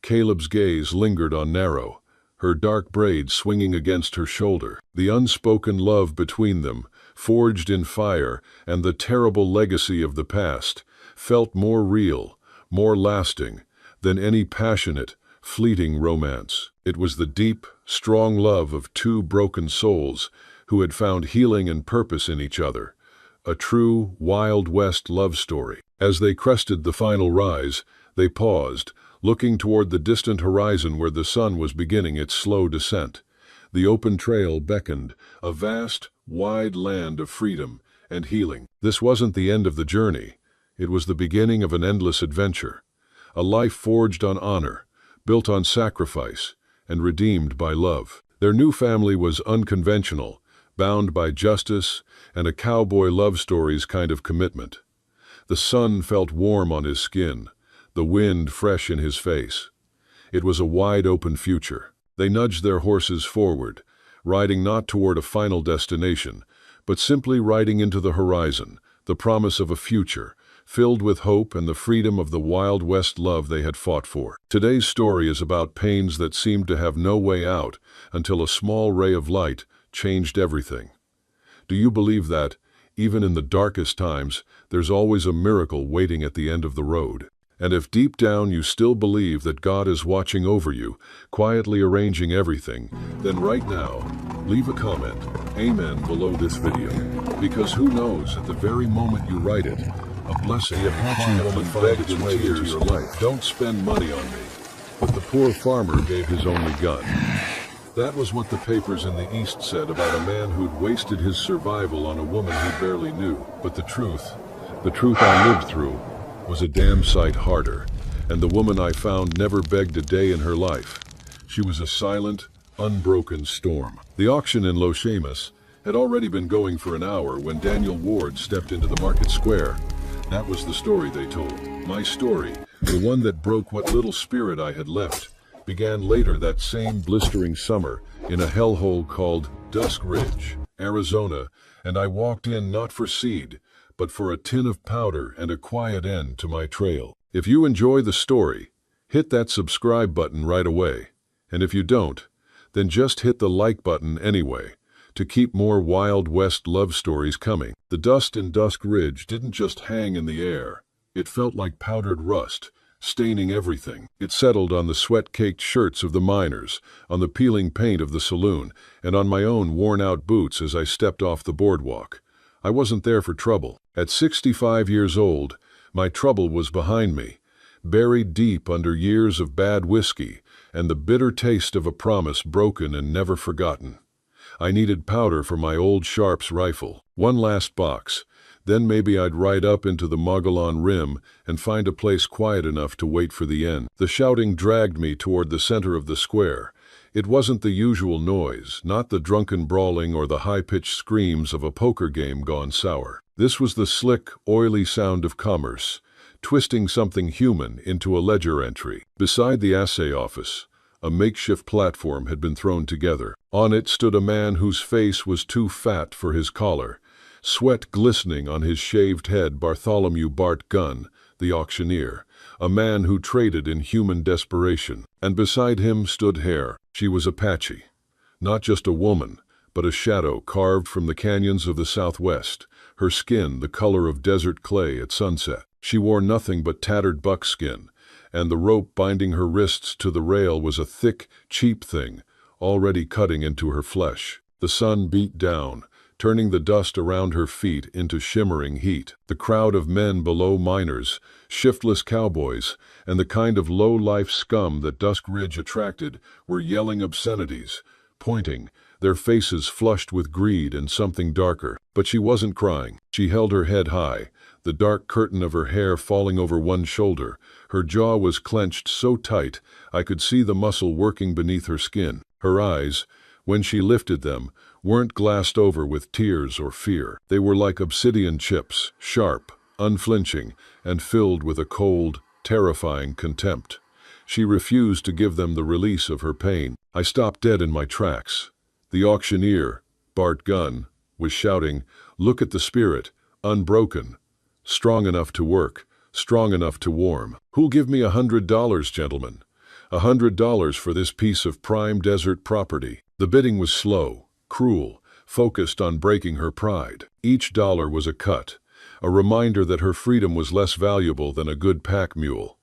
Caleb's gaze lingered on Narrow, her dark braid swinging against her shoulder. The unspoken love between them, forged in fire, and the terrible legacy of the past, felt more real, more lasting, than any passionate, fleeting romance. It was the deep, strong love of two broken souls who had found healing and purpose in each other, a true Wild West love story. As they crested the final rise, they paused, looking toward the distant horizon where the sun was beginning its slow descent. The open trail beckoned, a vast, wide land of freedom and healing. This wasn't the end of the journey. It was the beginning of an endless adventure. A life forged on honor, built on sacrifice, and redeemed by love. Their new family was unconventional, bound by justice and a cowboy love story's kind of commitment. The sun felt warm on his skin, the wind fresh in his face. It was a wide-open future. They nudged their horses forward, riding not toward a final destination, but simply riding into the horizon, the promise of a future, filled with hope and the freedom of the Wild West love they had fought for. Today's story is about pains that seemed to have no way out until a small ray of light changed everything. Do you believe that, even in the darkest times, there's always a miracle waiting at the end of the road? And if deep down you still believe that God is watching over you, quietly arranging everything, then right now, leave a comment, Amen, below this video. Because who knows, at the very moment you write it, a blessing, the Apache woman begged in tears into your life. Don't spend money on me. But the poor farmer gave his only gun. That was what the papers in the East said about a man who'd wasted his survival on a woman he barely knew. But the truth I lived through, was a damn sight harder, and the woman I found never begged a day in her life. She was a silent, unbroken storm. The auction in Los Chamas had already been going for an hour when Daniel Ward stepped into the market square. That was the story they told. My story, the one that broke what little spirit I had left, began later that same blistering summer in a hellhole called Dusk Ridge, Arizona, and I walked in not for seed, but for a tin of powder and a quiet end to my trail. If you enjoy the story, hit that subscribe button right away. And if you don't, then just hit the like button anyway, to keep more Wild West love stories coming. The dust in Dusk Ridge didn't just hang in the air. It felt like powdered rust, staining everything. It settled on the sweat-caked shirts of the miners, on the peeling paint of the saloon, and on my own worn-out boots as I stepped off the boardwalk. I wasn't there for trouble. At 65 years old, my trouble was behind me, buried deep under years of bad whiskey and the bitter taste of a promise broken and never forgotten. I needed powder for my old Sharps rifle. One last box, then maybe I'd ride up into the Mogollon Rim and find a place quiet enough to wait for the end. The shouting dragged me toward the center of the square. It wasn't the usual noise, not the drunken brawling or the high-pitched screams of a poker game gone sour. This was the slick, oily sound of commerce, twisting something human into a ledger entry. Beside the assay office, a makeshift platform had been thrown together. On it stood a man whose face was too fat for his collar, sweat glistening on his shaved head. Bartholomew Bart Gunn, the auctioneer, a man who traded in human desperation. And beside him stood Hare. She was Apache, not just a woman, but a shadow carved from the canyons of the Southwest, her skin the color of desert clay at sunset. She wore nothing but tattered buckskin, and the rope binding her wrists to the rail was a thick, cheap thing, already cutting into her flesh. The sun beat down, turning the dust around her feet into shimmering heat. The crowd of men below, miners, shiftless cowboys, and the kind of low-life scum that Dusk Ridge attracted, were yelling obscenities, pointing, their faces flushed with greed and something darker. But she wasn't crying. She held her head high, the dark curtain of her hair falling over one shoulder. Her jaw was clenched so tight I could see the muscle working beneath her skin. Her eyes, when she lifted them, weren't glassed over with tears or fear. They were like obsidian chips, sharp, unflinching, and filled with a cold, terrifying contempt. She refused to give them the release of her pain. I stopped dead in my tracks. The auctioneer, Bart Gunn, was shouting, "Look at the spirit, unbroken, strong enough to work, strong enough to warm. Who'll give me $100, gentlemen? $100 for this piece of prime desert property." The bidding was slow, cruel, focused on breaking her pride. Each dollar was a cut, a reminder that her freedom was less valuable than a good pack mule.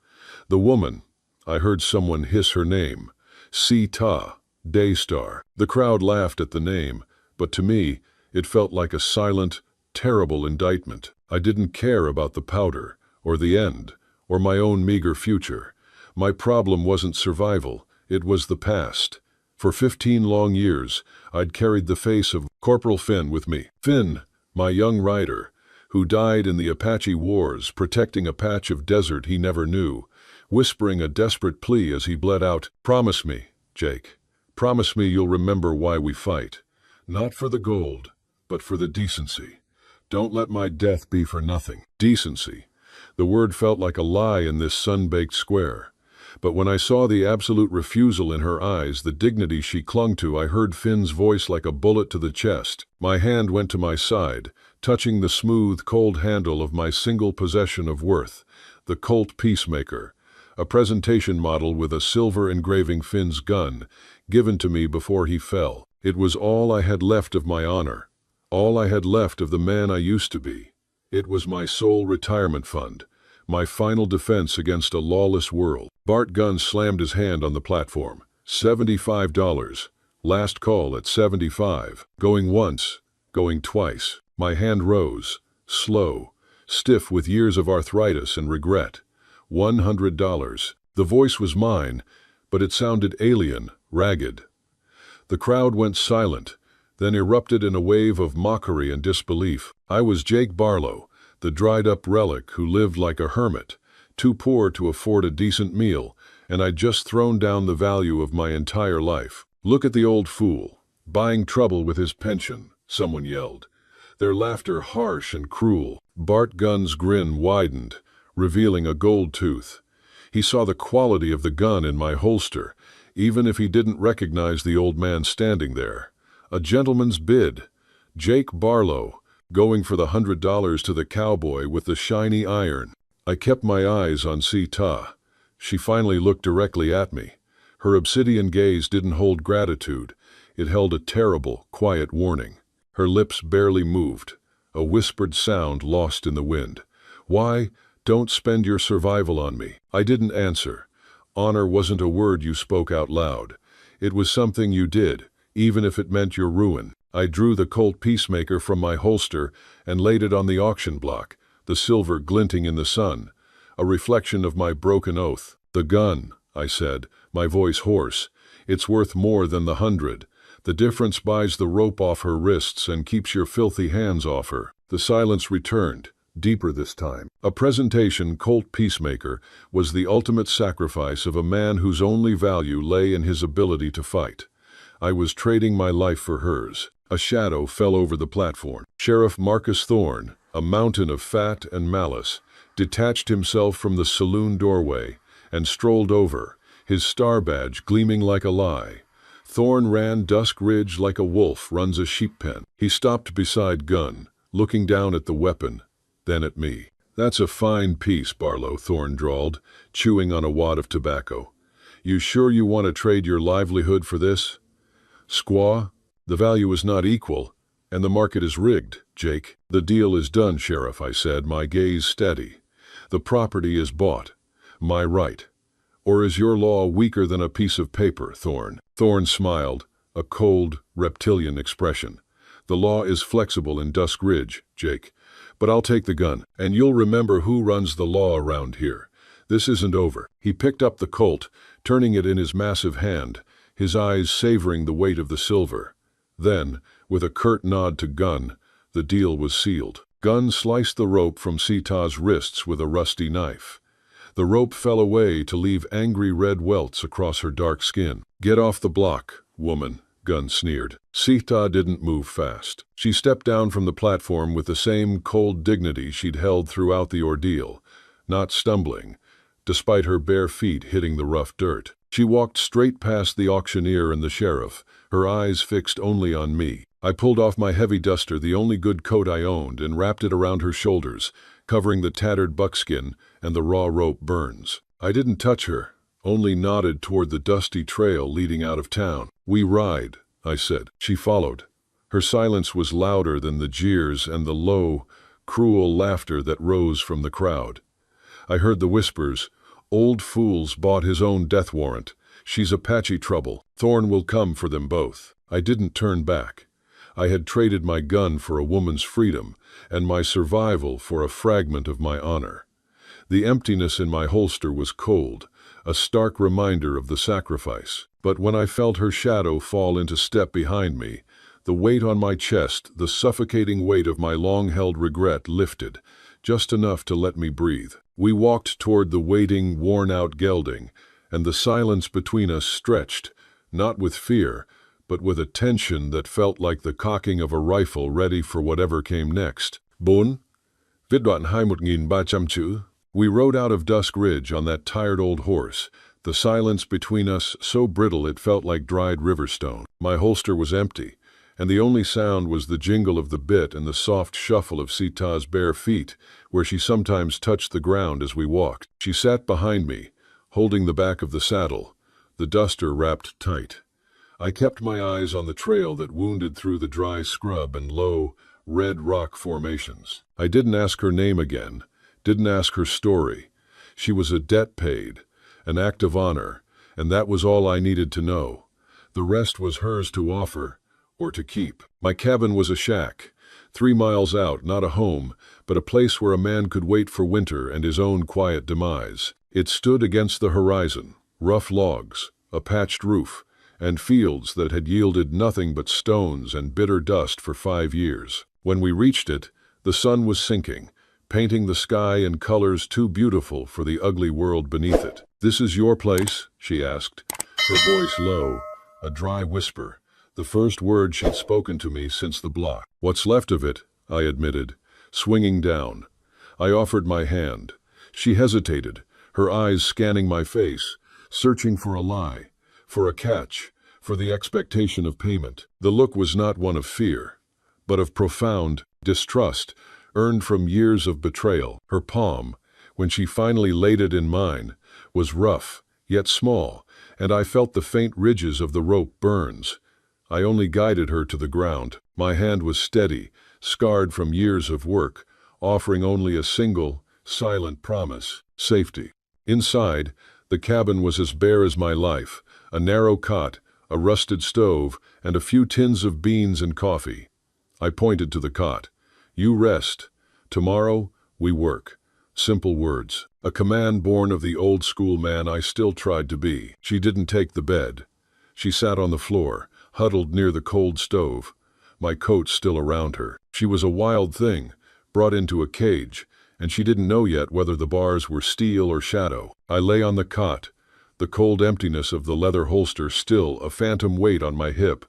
The woman, I heard someone hiss her name, Sita, Daystar. The crowd laughed at the name, but to me, it felt like a silent, terrible indictment. I didn't care about the powder, or the end, or my own meager future. My problem wasn't survival, it was the past. For 15 long years, I'd carried the face of Corporal Finn with me. Finn, my young rider, who died in the Apache Wars protecting a patch of desert he never knew, whispering a desperate plea as he bled out, "Promise me, Jake, promise me you'll remember why we fight. Not for the gold, but for the decency. Don't let my death be for nothing." Decency. The word felt like a lie in this sun-baked square. But when I saw the absolute refusal in her eyes, the dignity she clung to, I heard Finn's voice like a bullet to the chest. My hand went to my side, touching the smooth, cold handle of my single possession of worth, the Colt Peacemaker, a presentation model with a silver engraving Finn's gun, given to me before he fell. It was all I had left of my honor, all I had left of the man I used to be. It was my sole retirement fund, my final defense against a lawless world. Bart Gunn slammed his hand on the platform. $75. Last call at 75. Going once, going twice. My hand rose, slow, stiff with years of arthritis and regret. $100. The voice was mine, but it sounded alien, ragged. The crowd went silent, then erupted in a wave of mockery and disbelief. I was Jake Barlow, the dried-up relic who lived like a hermit, too poor to afford a decent meal, and I'd just thrown down the value of my entire life. "Look at the old fool, buying trouble with his pension," someone yelled, their laughter harsh and cruel. Bart Gunn's grin widened, revealing a gold tooth. He saw the quality of the gun in my holster, even if he didn't recognize the old man standing there. A gentleman's bid. Jake Barlow, going for the $100 to the cowboy with the shiny iron. I kept my eyes on Sita. She finally looked directly at me. Her obsidian gaze didn't hold gratitude. It held a terrible, quiet warning. Her lips barely moved, a whispered sound lost in the wind. "Why? Don't spend your survival on me." I didn't answer. Honor wasn't a word you spoke out loud. It was something you did, even if it meant your ruin. I drew the Colt Peacemaker from my holster and laid it on the auction block, the silver glinting in the sun, a reflection of my broken oath. "The gun," I said, my voice hoarse. "It's worth more than the 100. The difference buys the rope off her wrists and keeps your filthy hands off her." The silence returned, deeper this time. A presentation Colt Peacemaker was the ultimate sacrifice of a man whose only value lay in his ability to fight. I was trading my life for hers. A shadow fell over the platform. Sheriff Marcus Thorne, a mountain of fat and malice, detached himself from the saloon doorway and strolled over, his star badge gleaming like a lie. Thorne ran Dusk Ridge like a wolf runs a sheep pen. He stopped beside Gunn, looking down at the weapon, then at me. "That's a fine piece, Barlow," Thorne drawled, chewing on a wad of tobacco. "You sure you want to trade your livelihood for this?" "Squaw, the value is not equal, and the market is rigged, Jake." "The deal is done, Sheriff," I said, my gaze steady. "The property is bought. My right. Or is your law weaker than a piece of paper, Thorne?" Thorne smiled, a cold, reptilian expression. "The law is flexible in Dusk Ridge, Jake. But I'll take the gun, and you'll remember who runs the law around here. This isn't over." He picked up the Colt, turning it in his massive hand, his eyes savoring the weight of the silver. Then, with a curt nod to Gunn, the deal was sealed. Gunn sliced the rope from Sita's wrists with a rusty knife. The rope fell away to leave angry red welts across her dark skin. "Get off the block, woman," Gunn sneered. Sita didn't move fast. She stepped down from the platform with the same cold dignity she'd held throughout the ordeal, not stumbling, despite her bare feet hitting the rough dirt. She walked straight past the auctioneer and the sheriff, her eyes fixed only on me. I pulled off my heavy duster, the only good coat I owned, and wrapped it around her shoulders, covering the tattered buckskin and the raw rope burns. I didn't touch her, only nodded toward the dusty trail leading out of town. "We ride," I said. She followed. Her silence was louder than the jeers and the low, cruel laughter that rose from the crowd. I heard the whispers, "Old fool's bought his own death warrant. She's Apache trouble. Thorne will come for them both." I didn't turn back. I had traded my gun for a woman's freedom, and my survival for a fragment of my honor. The emptiness in my holster was cold, a stark reminder of the sacrifice. But when I felt her shadow fall into step behind me, the weight on my chest, the suffocating weight of my long-held regret lifted, just enough to let me breathe. We walked toward the waiting, worn-out gelding, and the silence between us stretched, not with fear, but with a tension that felt like the cocking of a rifle ready for whatever came next. "Boone, vidt đoạn 21.300 chữ." We rode out of Dusk Ridge on that tired old horse, the silence between us so brittle it felt like dried river stone. My holster was empty, and the only sound was the jingle of the bit and the soft shuffle of Sita's bare feet, where she sometimes touched the ground as we walked. She sat behind me, holding the back of the saddle, the duster wrapped tight. I kept my eyes on the trail that wounded through the dry scrub and low, red rock formations. I didn't ask her name again, didn't ask her story. She was a debt paid, an act of honor, and that was all I needed to know. The rest was hers to offer, or to keep. My cabin was a shack, 3 miles out, not a home, but a place where a man could wait for winter and his own quiet demise. It stood against the horizon, rough logs, a patched roof, and fields that had yielded nothing but stones and bitter dust for 5 years. When we reached it, the sun was sinking, painting the sky in colors too beautiful for the ugly world beneath it. "This is your place?" she asked, her voice low, a dry whisper, the first word she'd spoken to me since the block. "What's left of it," I admitted, swinging down. I offered my hand. She hesitated, her eyes scanning my face, searching for a lie, for a catch, for the expectation of payment. The look was not one of fear, but of profound distrust, earned from years of betrayal. Her palm, when she finally laid it in mine, was rough, yet small, and I felt the faint ridges of the rope burns. I only guided her to the ground. My hand was steady, scarred from years of work, offering only a single, silent promise: safety. Inside, the cabin was as bare as my life, a narrow cot, a rusted stove, and a few tins of beans and coffee. I pointed to the cot. "You rest. Tomorrow, we work." Simple words, a command born of the old school man I still tried to be. She didn't take the bed. She sat on the floor, huddled near the cold stove, my coat still around her. She was a wild thing, brought into a cage, and she didn't know yet whether the bars were steel or shadow. I lay on the cot, the cold emptiness of the leather holster still a phantom weight on my hip,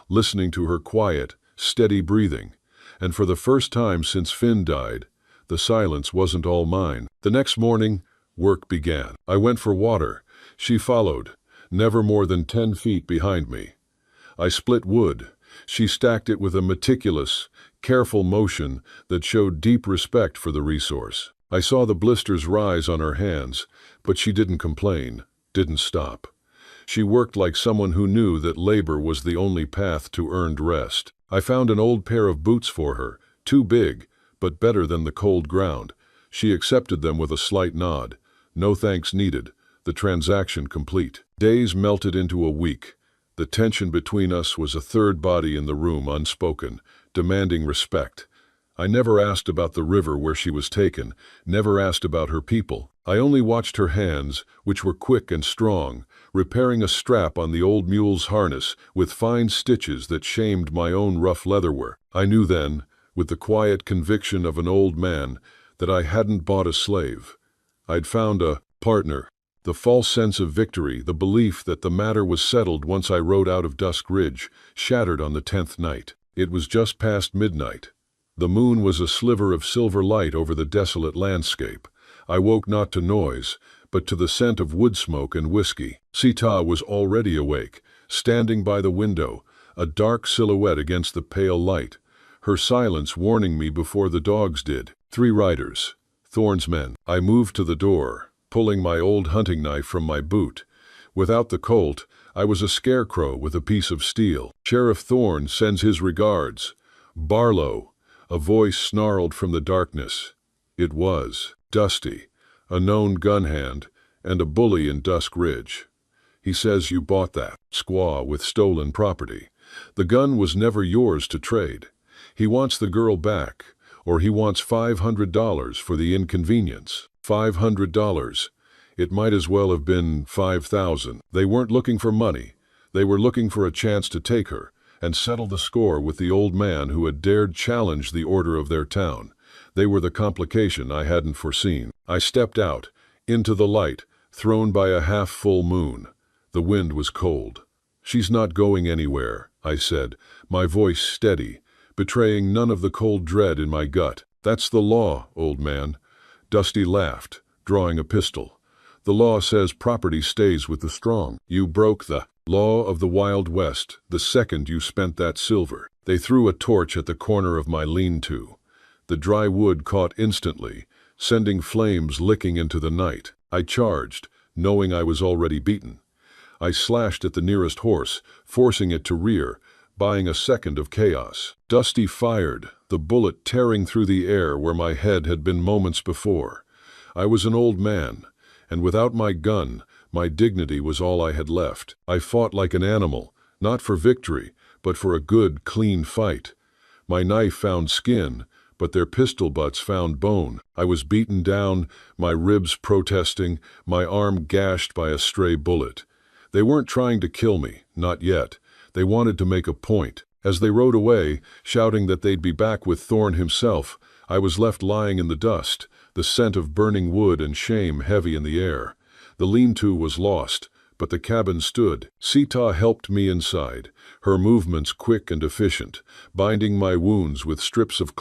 listening to her quiet, steady breathing. And for the first time since Finn died, the silence wasn't all mine. The next morning, work began. I went for water. She followed, never more than 10 feet behind me. I split wood. She stacked it with a meticulous, careful motion that showed deep respect for the resource. I saw the blisters rise on her hands, but she didn't complain, didn't stop. She worked like someone who knew that labor was the only path to earned rest. I found an old pair of boots for her, too big, but better than the cold ground. She accepted them with a slight nod. No thanks needed, the transaction complete. Days melted into a week. The tension between us was a third body in the room, unspoken, demanding respect. I never asked about the river where she was taken, never asked about her people. I only watched her hands, which were quick and strong, repairing a strap on the old mule's harness with fine stitches that shamed my own rough leatherwork. I knew then, with the quiet conviction of an old man, that I hadn't bought a slave. I'd found a partner. The false sense of victory, the belief that the matter was settled once I rode out of Dusk Ridge, shattered on the 10th night. It was just past midnight. The moon was a sliver of silver light over the desolate landscape. I woke not to noise, but to the scent of wood smoke and whiskey. Sita was already awake, standing by the window, a dark silhouette against the pale light, her silence warning me before the dogs did. 3 riders, Thorne's men. I moved to the door, pulling my old hunting knife from my boot. Without the Colt, I was a scarecrow with a piece of steel. "Sheriff Thorne sends his regards. Barlow," a voice snarled from the darkness. It was Dusty, a known gun hand, and a bully in Dusk Ridge. "He says you bought that squaw with stolen property. The gun was never yours to trade. He wants the girl back, or he wants $500 for the inconvenience." $500. It might as well have been 5,000. They weren't looking for money. They were looking for a chance to take her and settle the score with the old man who had dared challenge the order of their town. They were the complication I hadn't foreseen. I stepped out, into the light, thrown by a half-full moon. The wind was cold. "She's not going anywhere," I said, my voice steady, betraying none of the cold dread in my gut. "That's the law, old man." Dusty laughed, drawing a pistol. The law says property stays with the strong. You broke the law of the Wild West the second you spent that silver. They threw a torch at the corner of my lean-to. The dry wood caught instantly, sending flames licking into the night. I charged, knowing I was already beaten. I slashed at the nearest horse, forcing it to rear, buying a second of chaos. Dusty fired, the bullet tearing through the air where my head had been moments before. I was an old man, and without my gun, my dignity was all I had left. I fought like an animal, not for victory, but for a good, clean fight. My knife found skin, but their pistol butts found bone. I was beaten down, my ribs protesting, my arm gashed by a stray bullet. They weren't trying to kill me, not yet. They wanted to make a point. As they rode away, shouting that they'd be back with Thorn himself, I was left lying in the dust, the scent of burning wood and shame heavy in the air. The lean-to was lost, but the cabin stood. Sita helped me inside, her movements quick and efficient, binding my wounds with strips of